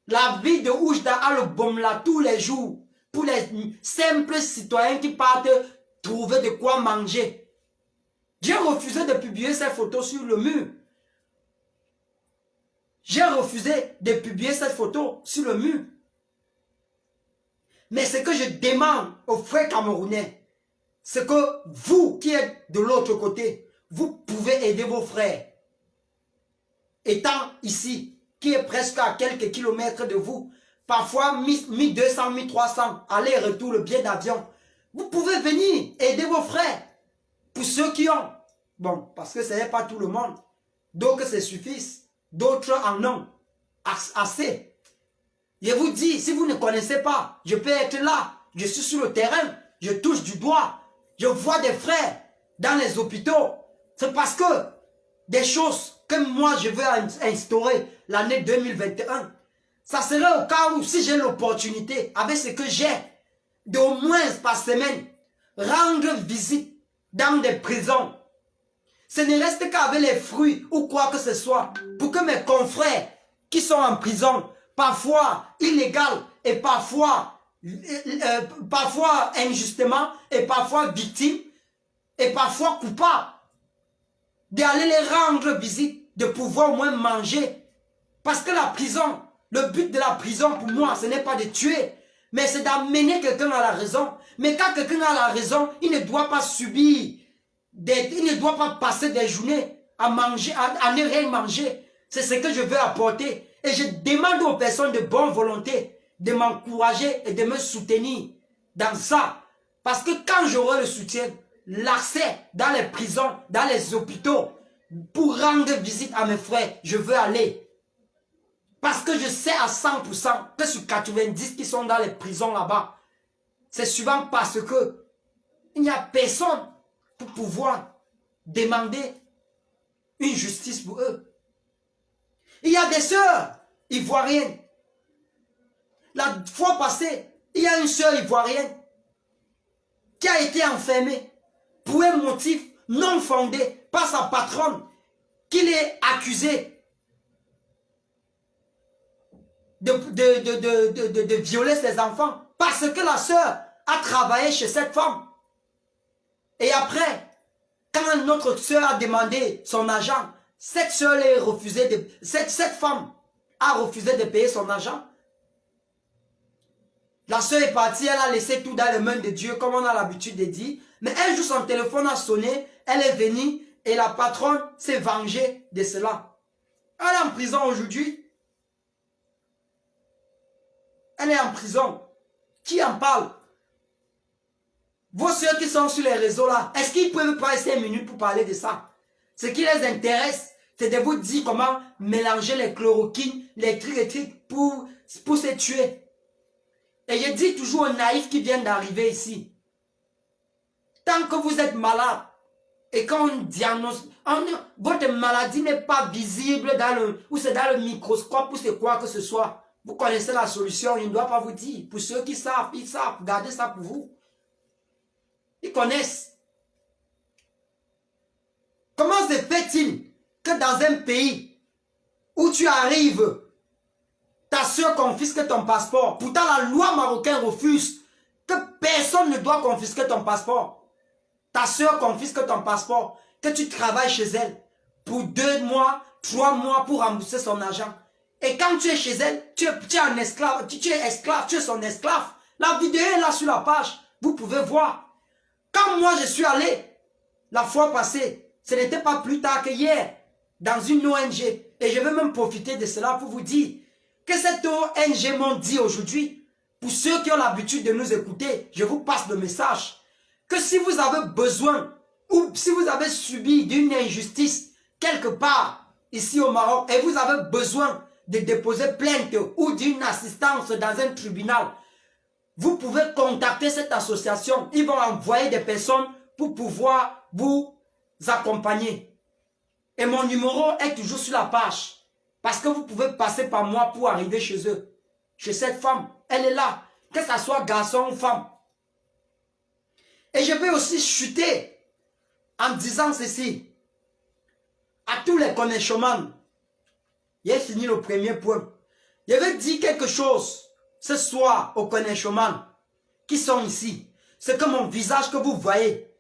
S2: la ville de Oujda a le baume là tous les jours. Pour les simples citoyens qui partent trouver de quoi manger. J'ai refusé de publier ces photos sur le mur. J'ai refusé de publier cette photo sur le mur. Mais ce que je demande aux frères camerounais, c'est que vous qui êtes de l'autre côté, vous pouvez aider vos frères. Étant ici, qui est presque à quelques kilomètres de vous, parfois 1200, 1300, aller-retour, le billet d'avion. Vous pouvez venir aider vos frères. Pour ceux qui ont. Bon, parce que ce n'est pas tout le monde. Donc, ça suffit. D'autres en ont assez. Je vous dis, si vous ne connaissez pas, je peux être là. Je suis sur le terrain. Je touche du doigt. je vois des frères dans les hôpitaux. C'est parce que des choses que moi je veux instaurer l'année 2021, ça serait au cas où si j'ai l'opportunité, avec ce que j'ai, d'au moins par semaine, rendre visite dans des prisons. Ce ne reste qu'avec les fruits ou quoi que ce soit, pour que mes confrères qui sont en prison, parfois illégal et parfois injustement et parfois victimes et parfois coupables, d'aller les rendre visite, de pouvoir au moins manger. Parce que la prison, le but de la prison pour moi, ce n'est pas de tuer, mais c'est d'amener quelqu'un à la raison. Mais quand quelqu'un a la raison, il ne doit pas subir, il ne doit pas passer des journées à manger, à ne rien manger. C'est ce que je veux apporter. Et je demande aux personnes de bonne volonté de m'encourager et de me soutenir dans ça. Parce que quand j'aurai le soutien, l'accès dans les prisons, dans les hôpitaux, pour rendre visite à mes frères, je veux aller. Parce que je sais à 100% que sur 90 qui sont dans les prisons là-bas, c'est souvent parce que il n'y a personne pour pouvoir demander une justice pour eux. Il y a des sœurs ivoiriennes. La fois passée, il y a une sœur ivoirienne qui a été enfermée pour un motif non fondé par sa patronne qui l'est accusée de violer ses enfants parce que la sœur a travaillé chez cette femme. Et après, quand notre sœur a demandé son argent, cette femme a refusé de payer son argent. La sœur est partie, elle a laissé tout dans les mains de Dieu, comme on a l'habitude de dire. Mais un jour, son téléphone a sonné, elle est venue et la patronne s'est vengée de cela. Elle est en prison aujourd'hui. Elle est en prison. Qui en parle? Vos sœurs qui sont sur les réseaux là, est-ce qu'ils peuvent prendre 5 minutes pour parler de ça? Ce qui les intéresse, c'est de vous dire comment mélanger les chloroquines, les trucs pour se tuer. Et je dis toujours aux naïfs qui viennent d'arriver ici, tant que vous êtes malade et qu'on diagnostique, votre maladie n'est pas visible ou c'est dans le microscope ou c'est quoi que ce soit, vous connaissez la solution, il ne doit pas vous dire. Pour ceux qui savent, ils savent, gardez ça pour vous. Ils connaissent. Comment se fait-il que dans un pays où tu arrives, ta soeur confisque ton passeport. Pourtant, la loi marocaine refuse que personne ne doit confisquer ton passeport. Ta soeur confisque ton passeport, que tu travailles chez elle pour 2 mois, 3 mois pour rembourser son argent. Et quand tu es chez elle, tu es un esclave, tu es esclave, tu es son esclave. La vidéo est là sur la page, vous pouvez voir. Quand moi je suis allé, la fois passée, ce n'était pas plus tard que hier, dans une ONG. Et je vais même profiter de cela pour vous dire que cette ONG m'ont dit aujourd'hui, pour ceux qui ont l'habitude de nous écouter, je vous passe le message, que si vous avez besoin, ou si vous avez subi d'une injustice quelque part, ici au Maroc, et vous avez besoin de déposer plainte ou d'une assistance dans un tribunal, vous pouvez contacter cette association. Ils vont envoyer des personnes pour pouvoir vous accompagner. Et mon numéro est toujours sur la page. Parce que vous pouvez passer par moi pour arriver chez eux. Chez cette femme. Elle est là. Que ce soit garçon ou femme. Et je vais aussi chuter en disant ceci. À tous les connaissements. J'ai fini le premier point. Je vais dire quelque chose ce soir aux connaissements qui sont ici. C'est que mon visage que vous voyez,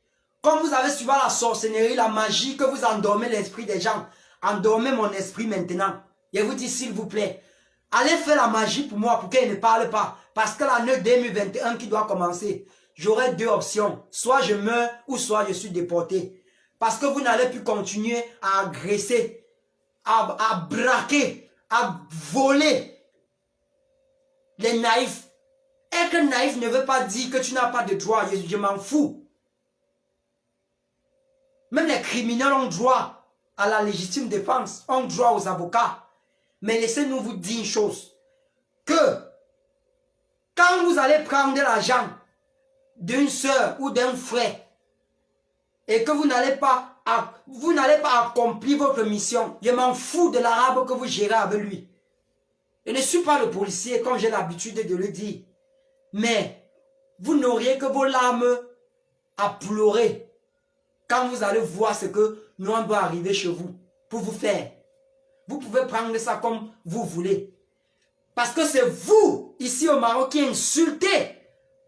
S2: comme vous avez suivi la sorcellerie, la magie, que vous endormez l'esprit des gens, endormez mon esprit maintenant. Je vous dis s'il vous plaît, allez faire la magie pour moi, pour qu'elle ne parle pas. Parce que l'année 2021 qui doit commencer, j'aurai 2 options. Soit je meurs ou soit je suis déporté. Parce que vous n'allez plus continuer à agresser, à braquer, à voler les naïfs. Être naïf ne veut pas dire que tu n'as pas de droit. Je m'en fous. Même les criminels ont droit à la légitime défense, ont droit aux avocats. Mais laissez-nous vous dire une chose. Que quand vous allez prendre l'argent d'une soeur ou d'un frère et que vous n'allez pas accomplir votre mission, je m'en fous de l'arabe que vous gérez avec lui. Je ne suis pas le policier comme j'ai l'habitude de le dire. Mais vous n'auriez que vos larmes à pleurer quand vous allez voir ce que nous on doit arriver chez vous pour vous faire. Vous pouvez prendre ça comme vous voulez. Parce que c'est vous, ici au Maroc, qui insultez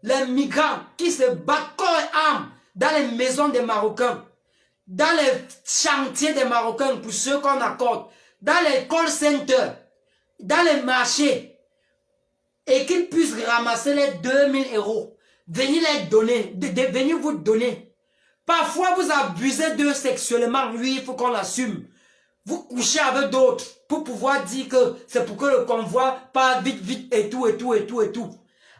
S2: les migrants qui se battent corps et âme dans les maisons des Marocains, dans les chantiers des Marocains pour ceux qu'on accorde, dans les call centers, dans les marchés, et qu'ils puissent ramasser les 2000 €, venir les donner, venir vous donner. Parfois, vous abusez d'eux sexuellement, oui, il faut qu'on l'assume. Vous couchez avec d'autres pour pouvoir dire que c'est pour que le convoi parte vite, vite, et tout, et tout, et tout, et tout.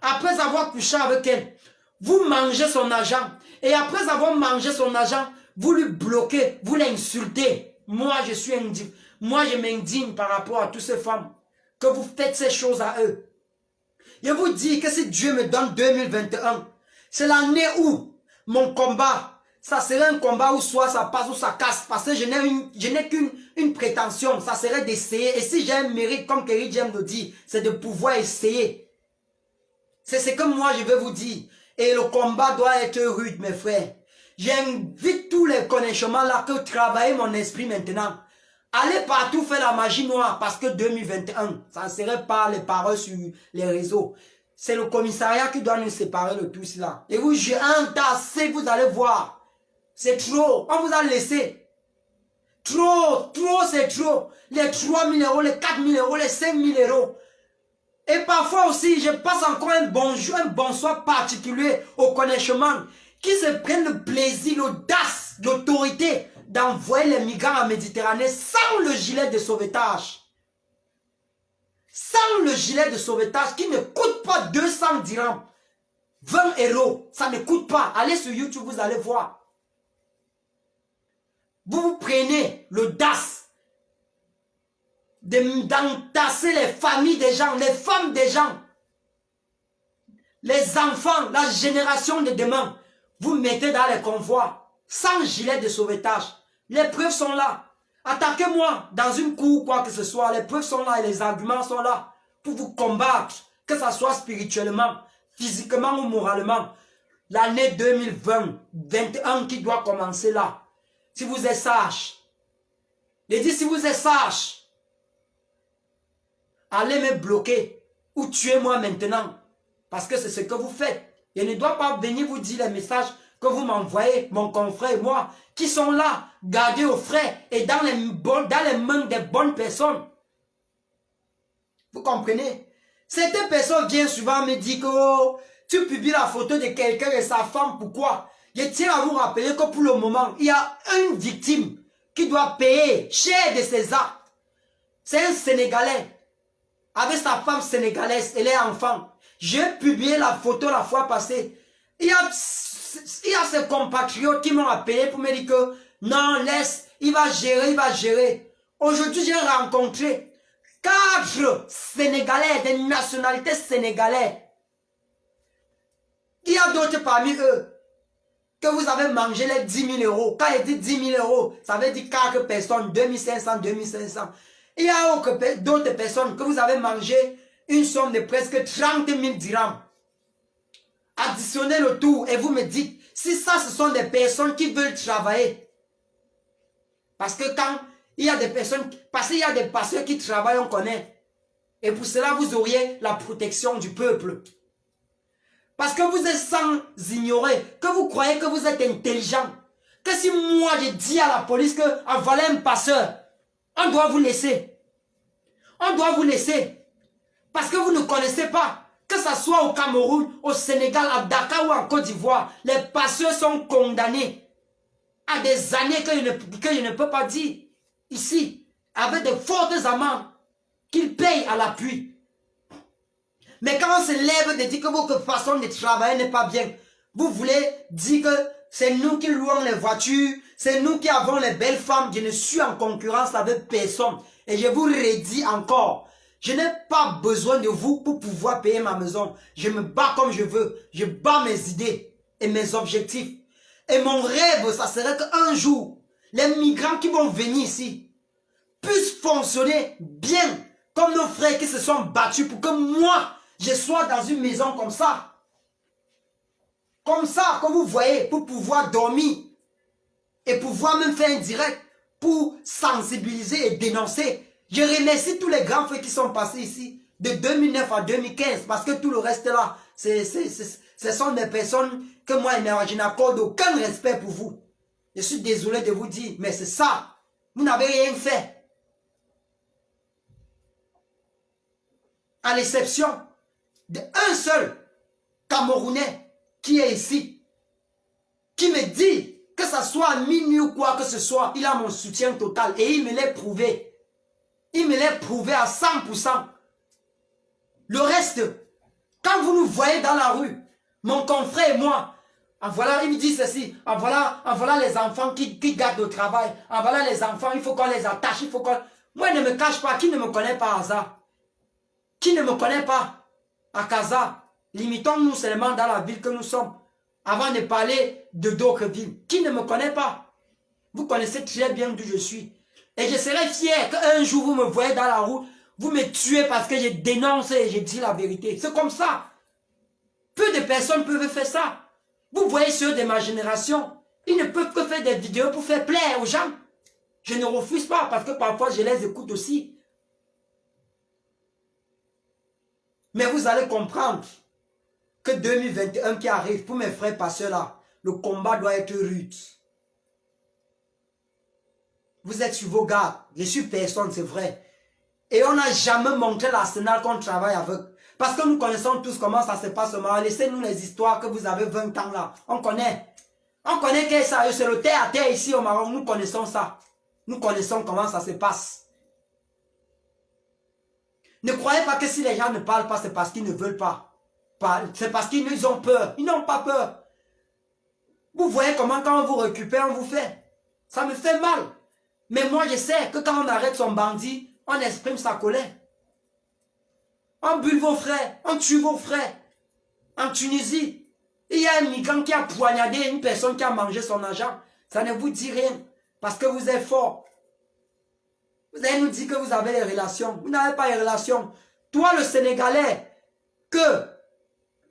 S2: Après avoir couché avec elle, vous mangez son argent. Et après avoir mangé son argent, vous lui bloquez, vous l'insultez. Moi, je m'indigne par rapport à toutes ces femmes que vous faites ces choses à eux. Je vous dis que si Dieu me donne 2021, c'est l'année où mon combat, ça serait un combat où soit ça passe ou ça casse. Parce que je n'ai qu'une prétention, ça serait d'essayer. Et si j'ai un mérite, comme Kerry James le dit, c'est de pouvoir essayer. C'est ce que moi je vais vous dire. Et le combat doit être rude, mes frères. J'invite tous les connaissements là que travaillez mon esprit maintenant. Allez partout faire la magie noire parce que 2021, ça ne serait pas les paroles sur les réseaux. C'est le commissariat qui doit nous séparer de tout cela. Et vous, j'ai entassé, vous allez voir. C'est trop. On vous a laissé. Trop, c'est trop. Les 3000 €, les 4000 €, les 5000 €. Et parfois aussi, je passe encore un bonjour, un bonsoir particulier aux connaissements qui se prennent le plaisir, l'audace, l'autorité d'envoyer les migrants en Méditerranée sans le gilet de sauvetage. Sans le gilet de sauvetage qui ne coûte pas 200 dirhams. 20 €, ça ne coûte pas. Allez sur YouTube, vous allez voir. Vous prenez l'audace d'entasser les familles des gens, les femmes des gens, les enfants, la génération de demain. Vous mettez dans les convois sans gilet de sauvetage. Les preuves sont là. Attaquez-moi dans une cour, quoi que ce soit. Les preuves sont là et les arguments sont là pour vous combattre, que ce soit spirituellement, physiquement ou moralement. L'année 2021 qui doit commencer là. Si vous êtes sage, je dis si vous êtes sage, allez me bloquer ou tuez-moi maintenant. Parce que c'est ce que vous faites. Je ne dois pas venir vous dire les messages que vous m'envoyez, mon confrère et moi, qui sont là, gardés au frais et dans les mains des bonnes personnes. Vous comprenez? Certaines personnes viennent souvent me dire que oh, tu publies la photo de quelqu'un et sa femme, pourquoi? Je tiens à vous rappeler que pour le moment, il y a une victime qui doit payer cher de ses actes. C'est un Sénégalais avec sa femme sénégalaise et les enfants. J'ai publié la photo la fois passée. Il y a ces compatriotes qui m'ont appelé pour me dire que non, laisse, il va gérer. Aujourd'hui, j'ai rencontré 4 Sénégalais, des nationalités sénégalaises. Il y a d'autres parmi eux que vous avez mangé les 10 000 €. Quand il dit 10 000 €, ça veut dire 4 personnes, 2500, 2500. Il y a d'autres personnes que vous avez mangé une somme de presque 30 000 dirhams. Additionnez le tout et vous me dites si ça ce sont des personnes qui veulent travailler. Parce que quand il y a des personnes, parce qu'il y a des pasteurs qui travaillent, on connaît. Et pour cela, vous auriez la protection du peuple. Parce que vous êtes sans ignorer, que vous croyez que vous êtes intelligent. Que si moi je dis à la police que voilà un passeur, on doit vous laisser. On doit vous laisser. Parce que vous ne connaissez pas. Que ce soit au Cameroun, au Sénégal, à Dakar ou en Côte d'Ivoire, les passeurs sont condamnés à des années que je ne peux pas dire ici, avec de fortes amendes qu'ils payent à l'appui. Mais quand on se lève de dire que votre façon de travailler n'est pas bien, vous voulez dire que c'est nous qui louons les voitures, c'est nous qui avons les belles femmes, je ne suis en concurrence avec personne. Et je vous redis encore, je n'ai pas besoin de vous pour pouvoir payer ma maison. Je me bats comme je veux. Je bats mes idées et mes objectifs. Et mon rêve, ça serait qu'un jour, les migrants qui vont venir ici puissent fonctionner bien, comme nos frères qui se sont battus pour que moi, je sois dans une maison comme ça. Comme ça, comme vous voyez, pour pouvoir dormir et pouvoir même faire un direct pour sensibiliser et dénoncer. Je remercie tous les grands frères qui sont passés ici de 2009 à 2015 parce que tout le reste là, ce sont des personnes que moi je n'accorde aucun respect pour vous. Je suis désolé de vous dire, mais c'est ça. Vous n'avez rien fait. À l'exception d'un seul Camerounais qui est ici, qui me dit que ça soit à minuit ou quoi que ce soit, il a mon soutien total et il me l'a prouvé. Il me l'a prouvé à 100%. Le reste, quand vous nous voyez dans la rue, mon confrère et moi, en voilà, il me dit ceci, en voilà les enfants qui gardent le travail, en voilà les enfants, il faut qu'on les attache, il faut qu'on... Moi, ne me cache pas, qui ne me connaît pas à ça? Qui ne me connaît pas à Casa? Limitons-nous seulement dans la ville que nous sommes, avant de parler de d'autres villes. Qui ne me connaît pas? Vous connaissez très bien d'où je suis. Et je serais fier qu'un jour vous me voyez dans la route, vous me tuez parce que j'ai dénoncé et j'ai dit la vérité. C'est comme ça. Peu de personnes peuvent faire ça. Vous voyez ceux de ma génération, ils ne peuvent que faire des vidéos pour faire plaisir aux gens. Je ne refuse pas parce que parfois je les écoute aussi. Mais vous allez comprendre que 2021 qui arrive, pour mes frères passeurs là, le combat doit être rude. Vous êtes sur vos gardes. Je suis personne, c'est vrai. Et on n'a jamais montré l'arsenal qu'on travaille avec. Parce que nous connaissons tous comment ça se passe au Maroc. Laissez-nous les histoires que vous avez 20 ans là. On connaît. On connaît que ça, c'est le terre à terre ici au Maroc. Nous connaissons ça. Nous connaissons comment ça se passe. Ne croyez pas que si les gens ne parlent pas, c'est parce qu'ils ne veulent pas. C'est parce qu'ils ont peur. Ils n'ont pas peur. Vous voyez comment quand on vous récupère, on vous fait. Ça me fait mal. Mais moi, je sais que quand on arrête son bandit, on exprime sa colère. On bulle vos frères, on tue vos frères. En Tunisie, il y a un migrant qui a poignardé une personne qui a mangé son argent. Ça ne vous dit rien. Parce que vous êtes fort. Vous allez nous dire que vous avez les relations. Vous n'avez pas les relations. Toi, le Sénégalais, que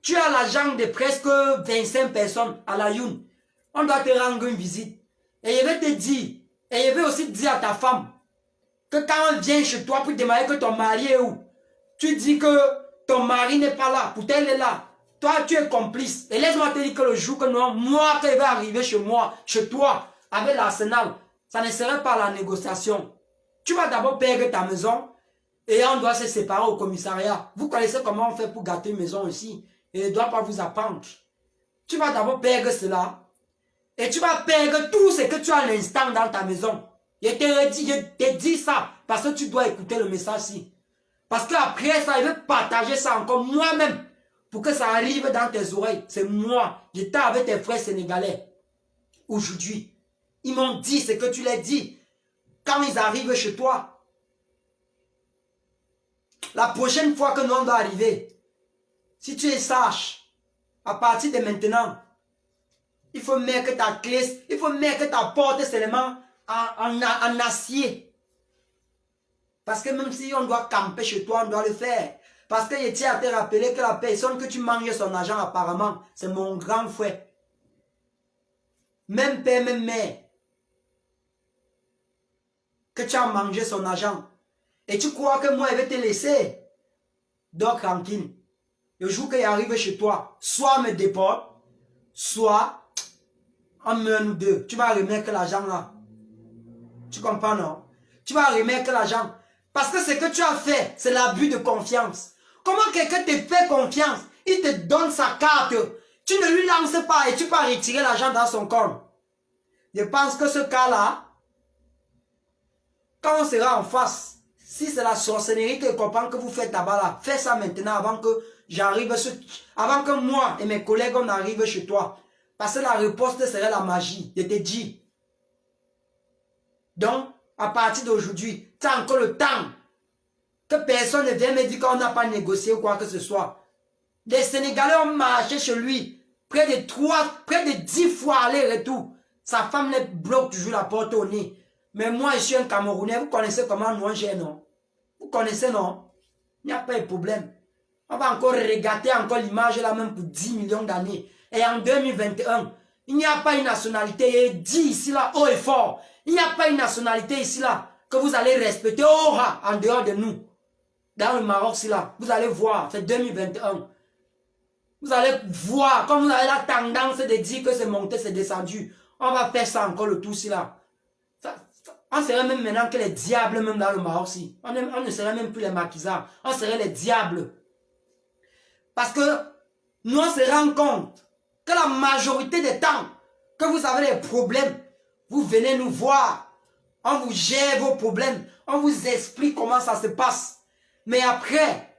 S2: tu as l'argent de presque 25 personnes à la Youn, on doit te rendre une visite. Et je vais te dire, et je vais aussi dire à ta femme, que quand on vient chez toi pour te demander que ton mari est où, tu dis que ton mari n'est pas là, pourtant il est là. Toi, tu es complice. Et laisse-moi te dire que le jour que moi, qui vais arriver chez moi, chez toi, avec l'arsenal, ça ne serait pas la négociation. Tu vas d'abord perdre ta maison et on doit se séparer au commissariat. Vous connaissez comment on fait pour gâter une maison ici. Et je ne dois pas vous apprendre. Tu vas d'abord perdre cela et tu vas perdre tout ce que tu as à l'instant dans ta maison. Je te dis ça parce que tu dois écouter le message-ci. Parce qu'après ça, je vais partager ça encore moi-même pour que ça arrive dans tes oreilles. C'est moi. J'étais avec tes frères sénégalais aujourd'hui. Ils m'ont dit ce que tu leur dis. Quand ils arrivent chez toi, la prochaine fois que nous on doit arriver, si tu es sage, à partir de maintenant, il faut mettre ta clé, il faut mettre ta porte seulement en acier. Parce que même si on doit camper chez toi, on doit le faire. Parce que je tiens à te rappeler que la personne que tu manges son argent apparemment, c'est mon grand frère. Même père, même mère. Que tu as mangé son argent. Et tu crois que moi, je vais te laisser. Donc tranquille. Le jour qu'il arrive chez toi, soit me déporte, soit on meurt nous deux. Tu vas remettre l'argent là. Tu comprends, non? Tu vas remettre l'argent. Parce que ce que tu as fait, c'est l'abus de confiance. Comment quelqu'un te fait confiance? Il te donne sa carte. Tu ne lui lances pas et tu peux retirer l'argent dans son compte. Je pense que ce cas-là, quand on sera en face, si c'est la sorcellerie que je comprends que vous faites là-bas, là, fais ça maintenant avant que j'arrive, avant que moi et mes collègues on arrive chez toi. Parce que la réponse serait la magie. Je te dis. Donc, à partir d'aujourd'hui, tu as encore le temps que personne ne vienne me dire qu'on n'a pas négocié ou quoi que ce soit. Les Sénégalais ont marché chez lui près de 10 fois aller-retour. Sa femme le bloque toujours la porte au nez. Mais moi, je suis un Camerounais. Vous connaissez comment nous on gère, non? Vous connaissez, non? Il n'y a pas de problème. On va encore regarder encore l'image là même pour 10 millions d'années. Et en 2021, il n'y a pas une nationalité, et dit ici là, haut et fort, il n'y a pas une nationalité ici là que vous allez respecter en dehors de nous. Dans le Maroc, ici là, vous allez voir, c'est 2021. Vous allez voir, comme vous avez la tendance de dire que c'est monté, c'est descendu. On va faire ça encore le tout ici là. On serait même maintenant que les diables même dans le Maroc ici. On ne serait même plus les maquisards. On serait les diables. Parce que nous on se rend compte que la majorité des temps que vous avez des problèmes, vous venez nous voir. On vous gère vos problèmes. On vous explique comment ça se passe. Mais après,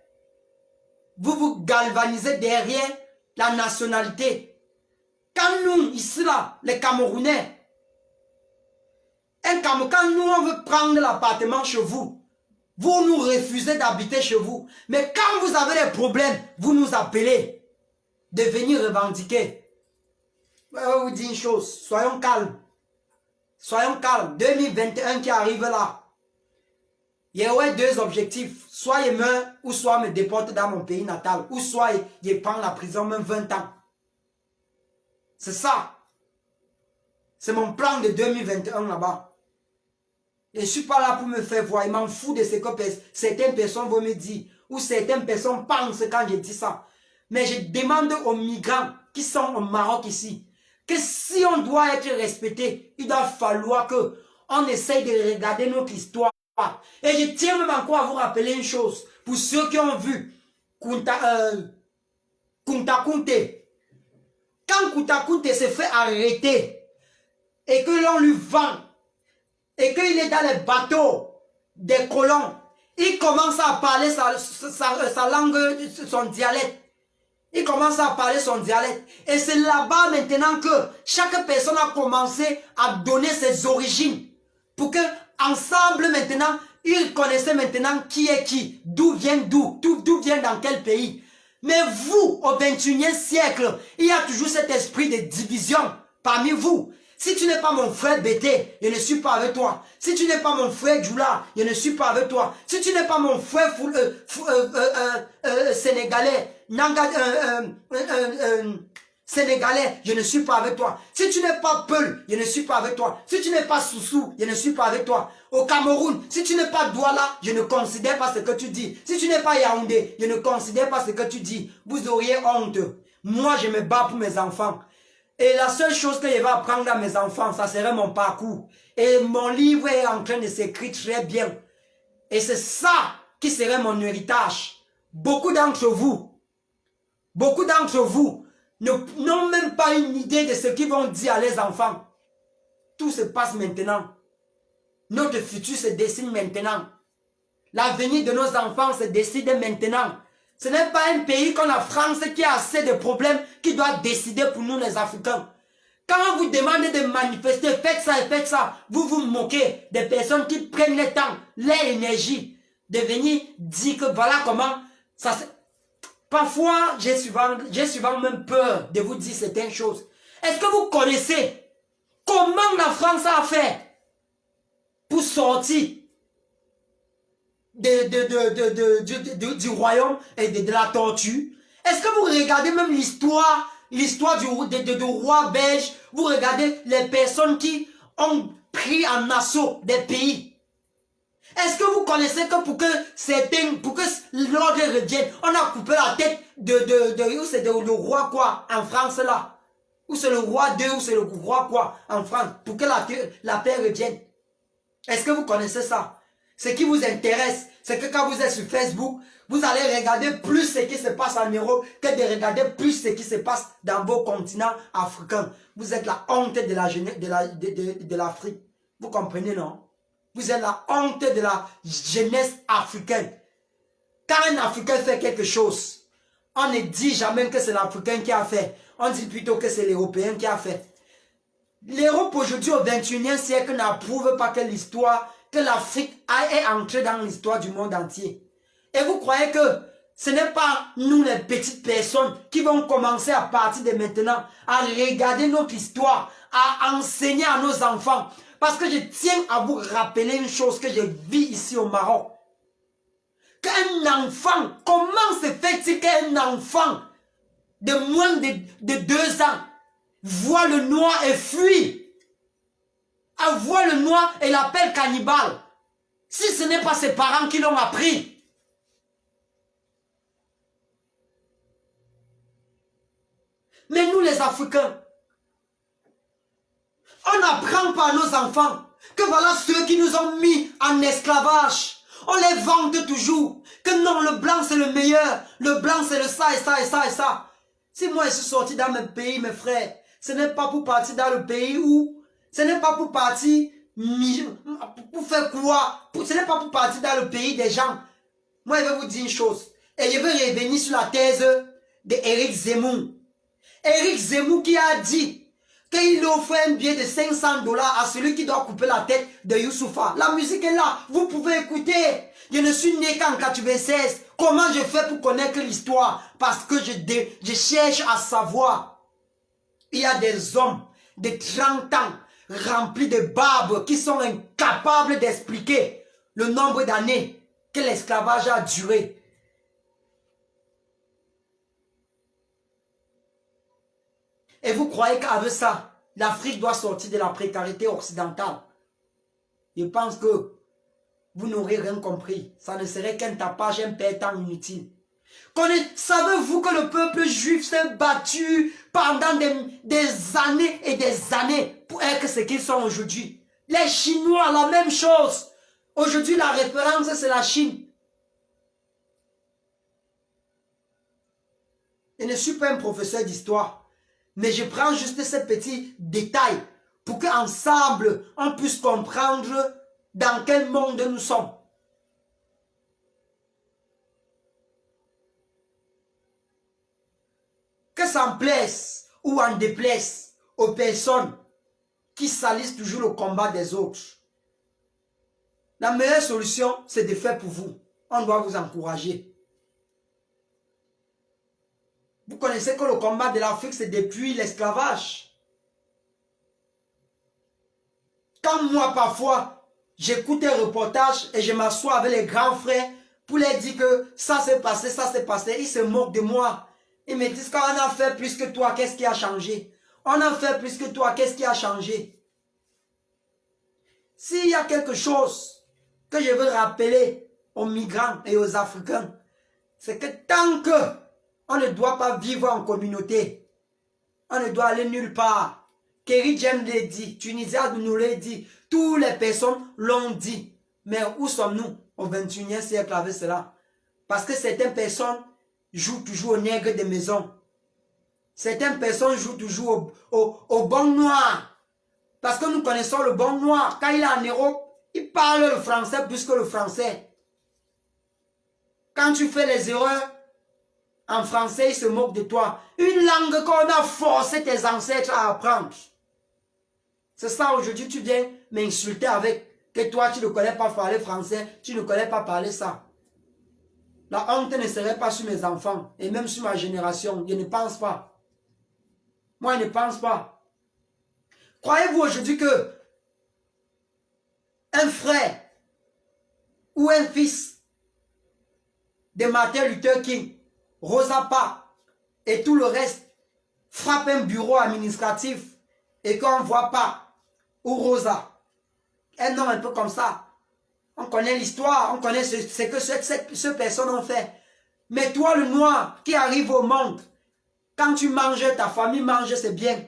S2: vous vous galvanisez derrière la nationalité. Quand nous, ici là, les Camerounais, quand nous on veut prendre l'appartement chez vous, vous nous refusez d'habiter chez vous. Mais quand vous avez des problèmes, vous nous appelez de venir revendiquer. Je vais vous dire une chose, soyons calmes. Soyons calmes. 2021 qui arrive là. Il y a deux objectifs. Soit je meurs, ou soit me déporte dans mon pays natal. Ou soit je prends la prison même 20 ans. C'est ça. C'est mon plan de 2021 là-bas. Je ne suis pas là pour me faire voir. Je m'en fous de ce que certaines personnes vont me dire. Ou certaines personnes pensent quand je dis ça. Mais je demande aux migrants qui sont au Maroc ici, que si on doit être respecté, il doit falloir que on essaye de regarder notre histoire. Et je tiens même encore à vous rappeler une chose. Pour ceux qui ont vu Kunta Kinte. Quand Kunta Kinte se fait arrêter et que l'on lui vend et qu'il est dans les bateaux des colons, il commence à parler sa langue, son dialecte. Il commence à parler son dialecte. Et c'est là-bas maintenant que chaque personne a commencé à donner ses origines. Pour que ensemble maintenant, ils connaissaient maintenant qui est qui, d'où vient dans quel pays. Mais vous, au 21e siècle, il y a toujours cet esprit de division parmi vous. Si tu n'es pas mon frère Bété, je ne suis pas avec toi. Si tu n'es pas mon frère Djoula, je ne suis pas avec toi. Si tu n'es pas mon frère sénégalais, sénégalais, je ne suis pas avec toi. Si tu n'es pas Peul, je ne suis pas avec toi. Si tu n'es pas Soussou, je ne suis pas avec toi. Au Cameroun, si tu n'es pas Douala, je ne considère pas ce que tu dis. Si tu n'es pas Yaoundé, je ne considère pas ce que tu dis. Vous auriez honte. Moi, je me bats pour mes enfants. Et la seule chose que je vais apprendre à mes enfants, ça serait mon parcours. Et mon livre est en train de s'écrire très bien. Et c'est ça qui serait mon héritage. Beaucoup d'entre vous n'ont même pas une idée de ce qu'ils vont dire à les enfants. Tout se passe maintenant. Notre futur se dessine maintenant. L'avenir de nos enfants se décide maintenant. Ce n'est pas un pays comme la France qui a assez de problèmes qui doit décider pour nous les Africains. Quand on vous demande de manifester, faites ça et faites ça, vous vous moquez des personnes qui prennent le temps, l'énergie de venir dire que voilà comment ça se... Parfois, j'ai souvent même peur de vous dire certaines choses. Est-ce que vous connaissez comment la France a fait pour sortir du royaume et de la torture? Est-ce que vous regardez même l'histoire du roi belge? Vous regardez les personnes qui ont pris en assaut des pays. Est-ce que vous connaissez que pour que l'ordre revienne, on a coupé la tête c'est le roi quoi en France là? Ou c'est le roi 2 ou c'est le roi quoi en France pour que la paix revienne? Est-ce que vous connaissez ça? Ce qui vous intéresse, c'est que quand vous êtes sur Facebook, vous allez regarder plus ce qui se passe en Europe que de regarder plus ce qui se passe dans vos continents africains. Vous êtes la honte de l'Afrique. Vous comprenez, non? Vous êtes la honte de la jeunesse africaine. Quand un Africain fait quelque chose, on ne dit jamais que c'est l'Africain qui a fait. On dit plutôt que c'est l'Européen qui a fait. L'Europe aujourd'hui au 21e siècle n'approuve pas que l'Afrique est entrée dans l'histoire du monde entier. Et vous croyez que Ce n'est pas nous les petites personnes qui vont commencer à partir de maintenant à regarder notre histoire, à enseigner à nos enfants. Parce que je tiens à vous rappeler une chose que je vis ici au Maroc. Qu'un enfant, comment se fait-il qu'un enfant de moins de 2 ans voit le noir et fuit? Voit le noir et l'appelle cannibale. Si ce n'est pas ses parents qui l'ont appris. Mais nous les Africains, on n'apprend pas à nos enfants que voilà ceux qui nous ont mis en esclavage. On les vante toujours. Que non, le blanc c'est le meilleur. Le blanc c'est le ça et ça et ça et ça. Si moi je suis sorti dans mon pays, mes frères, ce n'est pas pour partir dans le pays où... Ce n'est pas pour partir... Pour faire quoi? Ce n'est pas pour partir dans le pays des gens. Moi je vais vous dire une chose. Et je vais revenir sur la thèse d'Éric Zemmour. Éric Zemmour qui a dit qu'il offre un billet de 500 $ à celui qui doit couper la tête de Youssoufa. La musique est là, vous pouvez écouter. Je ne suis né qu'en 96. Comment je fais pour connaître l'histoire? Parce que je cherche à savoir. Il y a des hommes de 30 ans remplis de barbes qui sont incapables d'expliquer le nombre d'années que l'esclavage a duré. Et vous croyez qu'avec ça, l'Afrique doit sortir de la précarité occidentale? Je pense que vous n'aurez rien compris. Ça ne serait qu'un tapage, un perdant inutile. Savez-vous que le peuple juif s'est battu pendant des années et des années pour être ce qu'ils sont aujourd'hui? Les Chinois, la même chose. Aujourd'hui, la référence, c'est la Chine. Je ne suis pas un professeur d'histoire. Mais je prends juste ces petits détails pour qu'ensemble, on puisse comprendre dans quel monde nous sommes. Que ça en plaise ou en déplaise aux personnes qui salissent toujours le combat des autres. La meilleure solution, c'est de faire pour vous. On doit vous encourager. Vous connaissez que le combat de l'Afrique, c'est depuis l'esclavage. Quand moi, parfois, j'écoute un reportage et je m'assois avec les grands frères pour leur dire que ça s'est passé, ils se moquent de moi. Ils me disent qu'on a fait plus que toi, qu'est-ce qui a changé? On a fait plus que toi, qu'est-ce qui a changé? S'il y a quelque chose que je veux rappeler aux migrants et aux Africains, c'est que tant que on ne doit pas vivre en communauté. On ne doit aller nulle part. Kerry James l'a dit. Tunisia nous l'a dit. Toutes les personnes l'ont dit. Mais où sommes-nous au 21e siècle avec cela? Parce que certaines personnes jouent toujours au nègre de maison. Certaines personnes jouent toujours au bon noir. Parce que nous connaissons le bon noir. Quand il est en Europe, il parle le français plus que le français. Quand tu fais les erreurs, en français, ils se moquent de toi. Une langue qu'on a forcé tes ancêtres à apprendre. C'est ça, aujourd'hui, tu viens m'insulter avec que toi, tu ne connais pas parler français, tu ne connais pas parler ça. La honte ne serait pas sur mes enfants, et même sur ma génération. Je ne pense pas. Moi, je ne pense pas. Croyez-vous aujourd'hui que un frère ou un fils de Martin Luther King, Rosa Parks et tout le reste frappe un bureau administratif et qu'on ne voit pas ou Rosa, un nom un peu comme ça, on connaît l'histoire, on connaît ce que ces personnes ont fait. Mais toi le noir qui arrive au monde, quand tu manges, ta famille mange, c'est bien.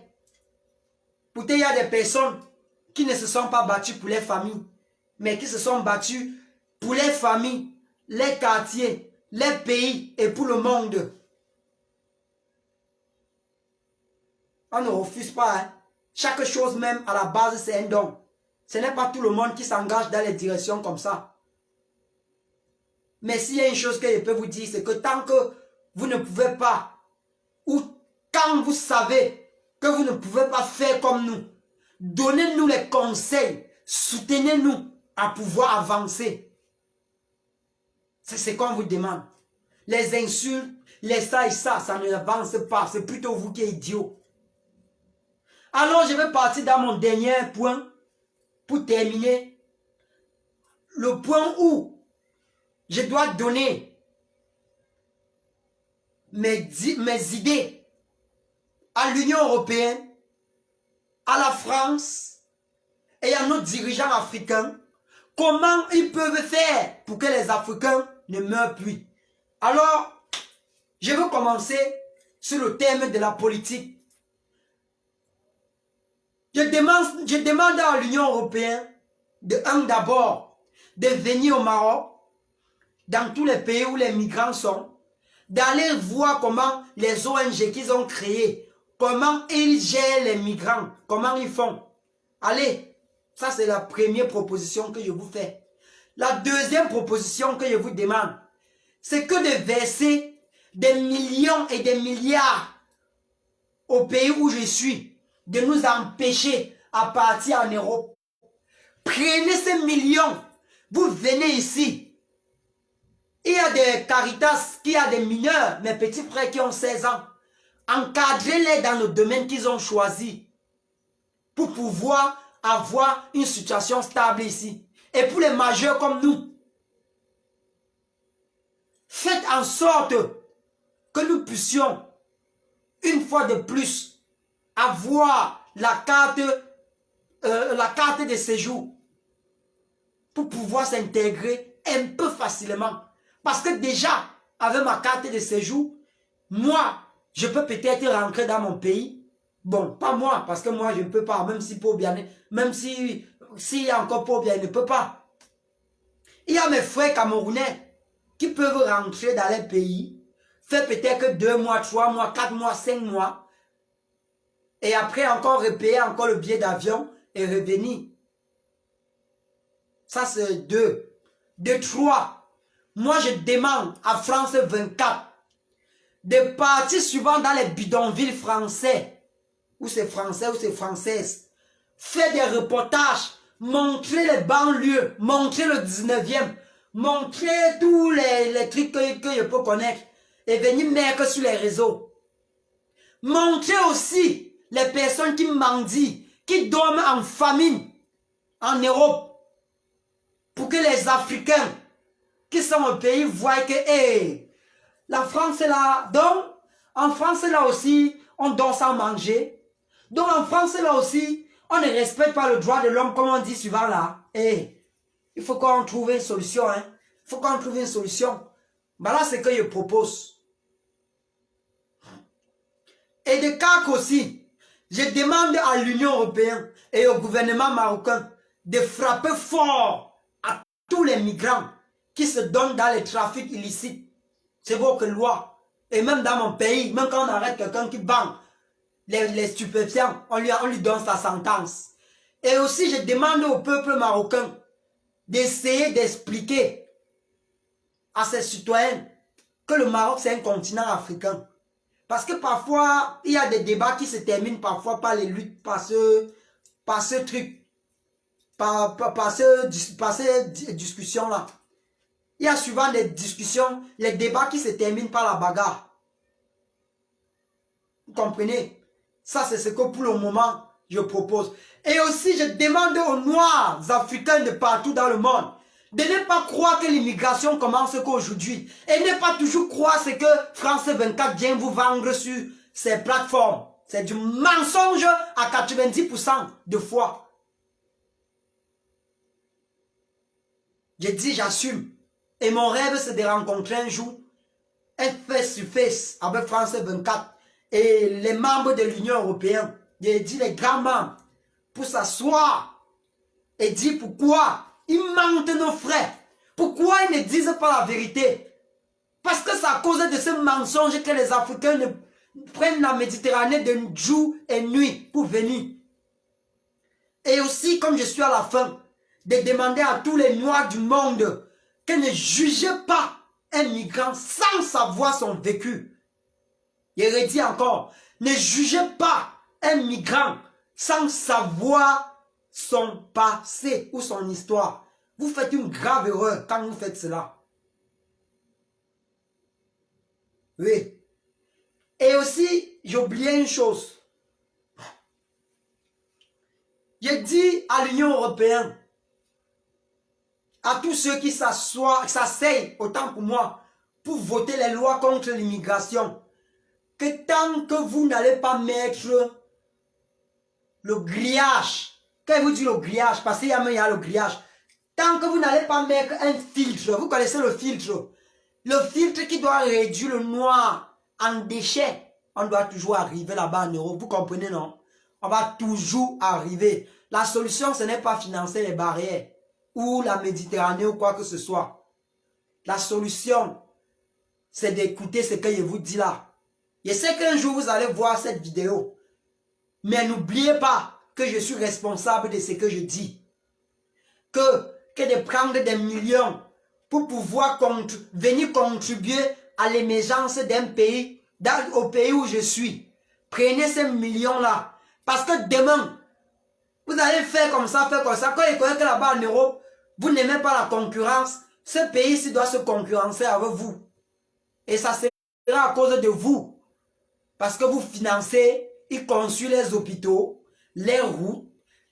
S2: Pourtant il y a des personnes qui ne se sont pas battues pour les familles, mais qui se sont battues pour les familles, les quartiers, les pays et pour le monde. On ne refuse pas. Hein. Chaque chose même à la base c'est un don. Ce n'est pas tout le monde qui s'engage dans les directions comme ça. Mais s'il y a une chose que je peux vous dire, c'est que tant que vous ne pouvez pas, ou quand vous savez que vous ne pouvez pas faire comme nous, donnez-nous les conseils, soutenez-nous à pouvoir avancer. C'est ce qu'on vous demande. les insultes, les ça et ça ne avance pas. C'est plutôt vous qui êtes idiot. Alors, je vais partir dans mon dernier point pour terminer. Le point où je dois donner mes idées à l'Union européenne, à la France et à nos dirigeants africains. Comment ils peuvent faire pour que les Africains ne meurent plus. Alors, je veux commencer sur le thème de la politique. Je demande à l'Union européenne d'abord de venir au Maroc, dans tous les pays où les migrants sont, d'aller voir comment les ONG qu'ils ont créées, comment ils gèrent les migrants, comment ils font. Allez, ça c'est la première proposition que je vous fais. La deuxième proposition que je vous demande, c'est que de verser des millions et des milliards au pays où je suis, de nous empêcher à partir en Europe. Prenez ces millions, vous venez ici. Il y a des Caritas, qui a des mineurs, mes petits frères qui ont 16 ans. Encadrez-les dans le domaine qu'ils ont choisi pour pouvoir avoir une situation stable ici. Et pour les majeurs comme nous, faites en sorte que nous puissions, une fois de plus, avoir la carte de séjour pour pouvoir s'intégrer un peu facilement. Parce que déjà, avec ma carte de séjour, moi, je peux peut-être rentrer dans mon pays. Bon, pas moi, parce que moi, je ne peux pas, même si Paul Biané, même si encore Paul Biané ne peut pas. Il y a mes frères camerounais qui peuvent rentrer dans les pays, faire peut-être que 2 mois, 3 mois, 4 mois, 5 mois, et après encore repayer encore le billet d'avion et revenir. Ça, c'est 2. De 3. Moi, je demande à France 24 de partir souvent dans les bidonvilles français, où c'est français, où c'est française. Faire des reportages, montrer les banlieues, montrer le 19e, montrer tous les trucs que je peux connaître et venir mettre sur les réseaux. Montrer aussi les personnes qui mendient, qui dorment en famine en Europe, pour que les Africains qui sont au pays voient que hey, la France est là. Donc, en France là aussi, on dort sans manger. Donc, en France là aussi, on ne respecte pas le droit de l'homme, comme on dit souvent là. Hey, il faut qu'on trouve une solution. Hein. Il faut qu'on trouve une solution. Voilà ce que je propose. Et de CAC aussi, je demande à l'Union européenne et au gouvernement marocain de frapper fort à tous les migrants qui se donnent dans les trafics illicites. C'est votre loi. Et même dans mon pays, même quand on arrête quelqu'un qui vend les stupéfiants, on lui donne sa sentence. Et aussi, je demande au peuple marocain d'essayer d'expliquer à ses citoyens que le Maroc, c'est un continent africain. Parce que parfois, il y a des débats qui se terminent parfois par les luttes, par ce truc, par ces discussions-là. Il y a souvent des discussions, les débats qui se terminent par la bagarre. Vous comprenez? Ça, c'est ce que pour le moment, je propose. Et aussi, je demande aux Noirs africains de partout dans le monde de ne pas croire que l'immigration commence qu'aujourd'hui. Et ne pas toujours croire ce que France 24 vient vous vendre sur ces plateformes. C'est du mensonge à 90% de fois. Je dis, j'assume. Et mon rêve, c'est de rencontrer un jour un face-to-face avec France 24 et les membres de l'Union européenne. Je dis les grands membres pour s'asseoir et dire pourquoi ils mentent nos frères. Pourquoi ils ne disent pas la vérité? Parce que c'est à cause de ce mensonge que les Africains prennent la Méditerranée de jour et nuit pour venir. Et aussi, comme je suis à la fin, de demander à tous les Noirs du monde que ne jugez pas un migrant sans savoir son vécu. Je redis encore, ne jugez pas un migrant sans savoir son passé ou son histoire. Vous faites une grave erreur quand vous faites cela. Oui. Et aussi, j'ai oublié une chose. J'ai dit à l'Union européenne, à tous ceux qui s'asseyent, autant pour moi, pour voter les lois contre l'immigration, que tant que vous n'allez pas mettre le grillage, quand je vous dis le grillage, parce qu'il y a le grillage, tant que vous n'allez pas mettre un filtre, vous connaissez le filtre qui doit réduire le noir en déchets, on doit toujours arriver là-bas en Europe, vous comprenez non? On va toujours arriver. La solution, ce n'est pas financer les barrières ou la Méditerranée ou quoi que ce soit. La solution, c'est d'écouter ce que je vous dis là. Je sais qu'un jour vous allez voir cette vidéo, mais n'oubliez pas que je suis responsable de ce que je dis. Que de prendre des millions pour pouvoir venir contribuer à l'émergence d'un pays, au pays où je suis. Prenez ces millions-là. Parce que demain, vous allez faire comme ça. Quand il connaît que là-bas en Europe, vous n'aimez pas la concurrence, ce pays-ci doit se concurrencer avec vous. Et ça sera à cause de vous. Parce que vous financez, y compris les hôpitaux, les routes,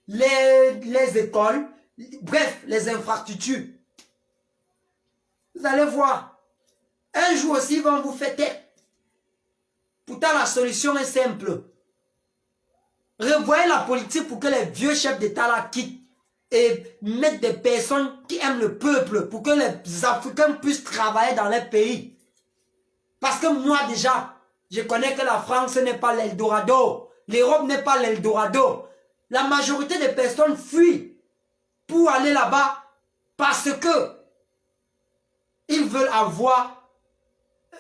S2: les écoles, bref, les infrastructures. Vous allez voir. Un jour aussi, ils vont vous fêter. Pourtant, la solution est simple. Revoyez la politique pour que les vieux chefs d'État la quittent et mettent des personnes qui aiment le peuple pour que les Africains puissent travailler dans les pays. Parce que moi déjà, je connais que la France n'est pas l'Eldorado. L'Europe n'est pas l'Eldorado. La majorité des personnes fuient pour aller là-bas parce que ils veulent avoir,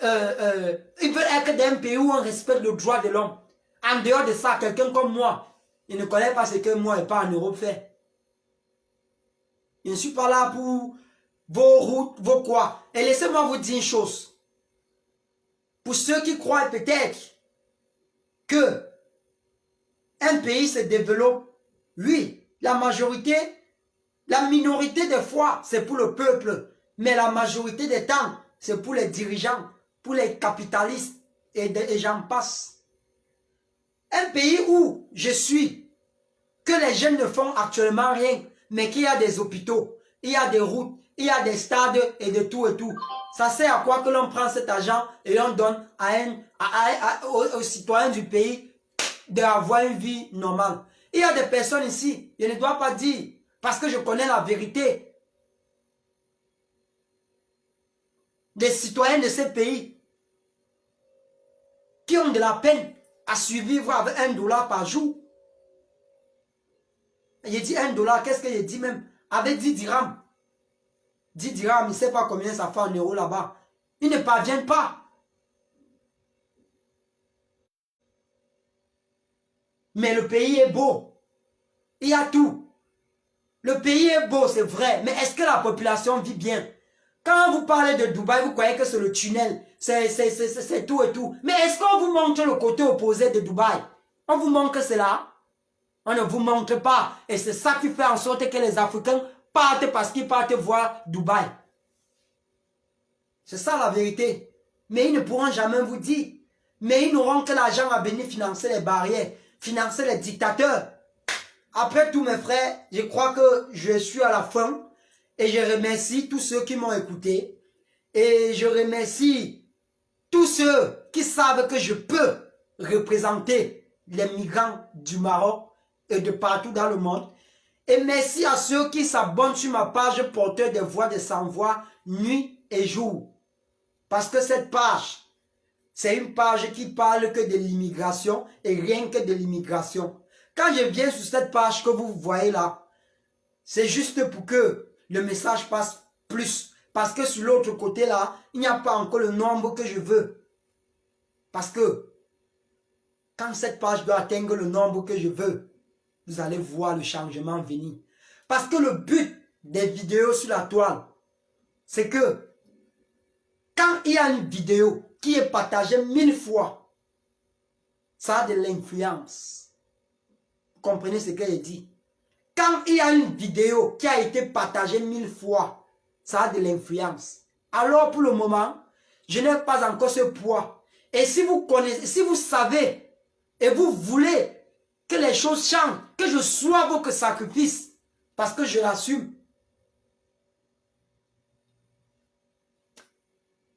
S2: ils veulent être dans un pays où on respecte le droit de l'homme. En dehors de ça, quelqu'un comme moi, il ne connaît pas ce que moi et pas en Europe fait. Je ne suis pas là pour vos routes, vos quoi. Et laissez-moi vous dire une chose. Pour ceux qui croient peut-être que un pays se développe, oui, la minorité des fois, c'est pour le peuple. Mais la majorité des temps, c'est pour les dirigeants, pour les capitalistes et j'en passe. Un pays où je suis, que les jeunes ne font actuellement rien, mais qu'il y a des hôpitaux, il y a des routes, il y a des stades et de tout et tout. Ça sert à quoi que l'on prend cet argent et l'on donne aux citoyens du pays d'avoir une vie normale. Il y a des personnes ici, je ne dois pas dire, parce que je connais la vérité, des citoyens de ces pays qui ont de la peine à survivre avec $1 par jour. J'ai dit $1, qu'est-ce que j'ai dit même? Avec 10 dirhams. 10 dirhams, il ne sait pas combien ça fait en euros là-bas. Ils ne parviennent pas. Mais le pays est beau. Il y a tout. Le pays est beau, c'est vrai. Mais est-ce que la population vit bien? Quand vous parlez de Dubaï, vous croyez que c'est le tunnel. C'est tout et tout. Mais est-ce qu'on vous montre le côté opposé de Dubaï? On vous montre cela? On ne vous montre pas. Et c'est ça qui fait en sorte que les Africains partent parce qu'ils partent voir Dubaï. C'est ça la vérité. Mais ils ne pourront jamais vous dire. Mais ils n'auront que l'argent à venir financer les barrières, financer les dictateurs. Après tout mes frères, je crois que je suis à la fin. Et je remercie tous ceux qui m'ont écouté. Et je remercie tous ceux qui savent que je peux représenter les migrants du Maroc et de partout dans le monde. Et merci à ceux qui s'abonnent sur ma page porteur des voix de sans-voix nuit et jour. Parce que cette page, c'est une page qui parle que de l'immigration et rien que de l'immigration. Quand je viens sur cette page que vous voyez là, c'est juste pour que le message passe plus. Parce que sur l'autre côté là, il n'y a pas encore le nombre que je veux. Parce que quand cette page doit atteindre le nombre que je veux, vous allez voir le changement venir. Parce que le but des vidéos sur la toile, c'est que quand il y a une vidéo qui est partagée 1000 fois, ça a de l'influence. Vous comprenez ce que je dis? Quand il y a une vidéo qui a été partagée 1000 fois, ça a de l'influence. Alors pour le moment, Je n'ai pas encore ce poids. Et si vous connaissez, si vous savez et vous voulez que les choses changent, que je sois votre sacrifice, parce que je l'assume,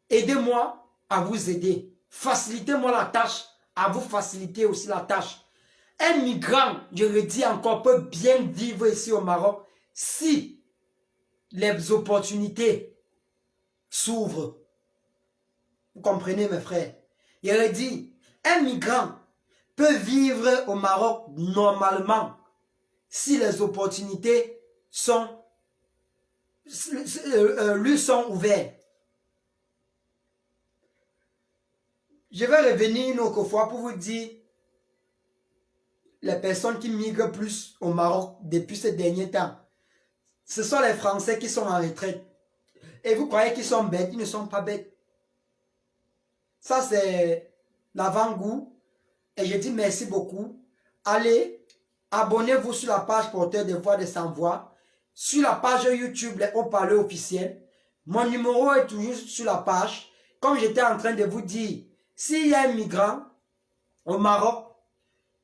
S2: aidez-moi à vous aider. Facilitez-moi la tâche, à vous faciliter aussi la tâche. Un migrant, je le dis encore, peut bien vivre ici au Maroc si les opportunités s'ouvrent. Vous comprenez, mes frères? Je le dis, un migrant peut vivre au Maroc normalement si les opportunités lui sont ouvertes. Je vais revenir une autre fois pour vous dire les personnes qui migrent plus au Maroc depuis ces derniers temps. Ce sont les Français qui sont en retraite. Et vous croyez qu'ils sont bêtes? Ils ne sont pas bêtes. Ça, c'est l'avant-goût. Et je dis merci beaucoup. Allez, abonnez-vous sur la page Porteur des Voix des Sans-Voix. Sur la page YouTube, les haut-parleurs officiels. Mon numéro est toujours sur la page. Comme j'étais en train de vous dire, s'il y a un migrant au Maroc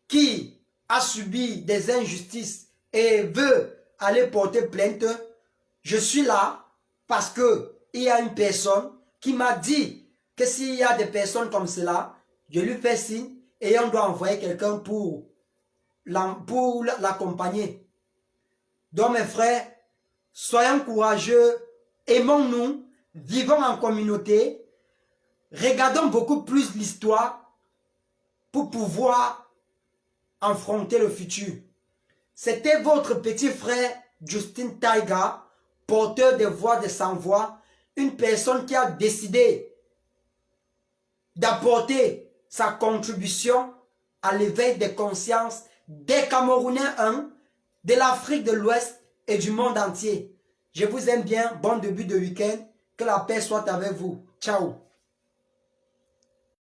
S2: qui a subi des injustices et veut aller porter plainte, je suis là parce que il y a une personne qui m'a dit que s'il y a des personnes comme cela, je lui fais signe et on doit envoyer quelqu'un pour l'accompagner. Donc mes frères, soyons courageux, aimons-nous, vivons en communauté, regardons beaucoup plus l'histoire pour pouvoir affronter le futur. C'était votre petit frère Justin Taiga, porteur des voix des sans-voix, une personne qui a décidé d'apporter sa contribution à l'éveil des consciences des Camerounais, de l'Afrique de l'Ouest et du monde entier. Je vous aime bien, bon début de week-end, que la paix soit avec vous. Ciao.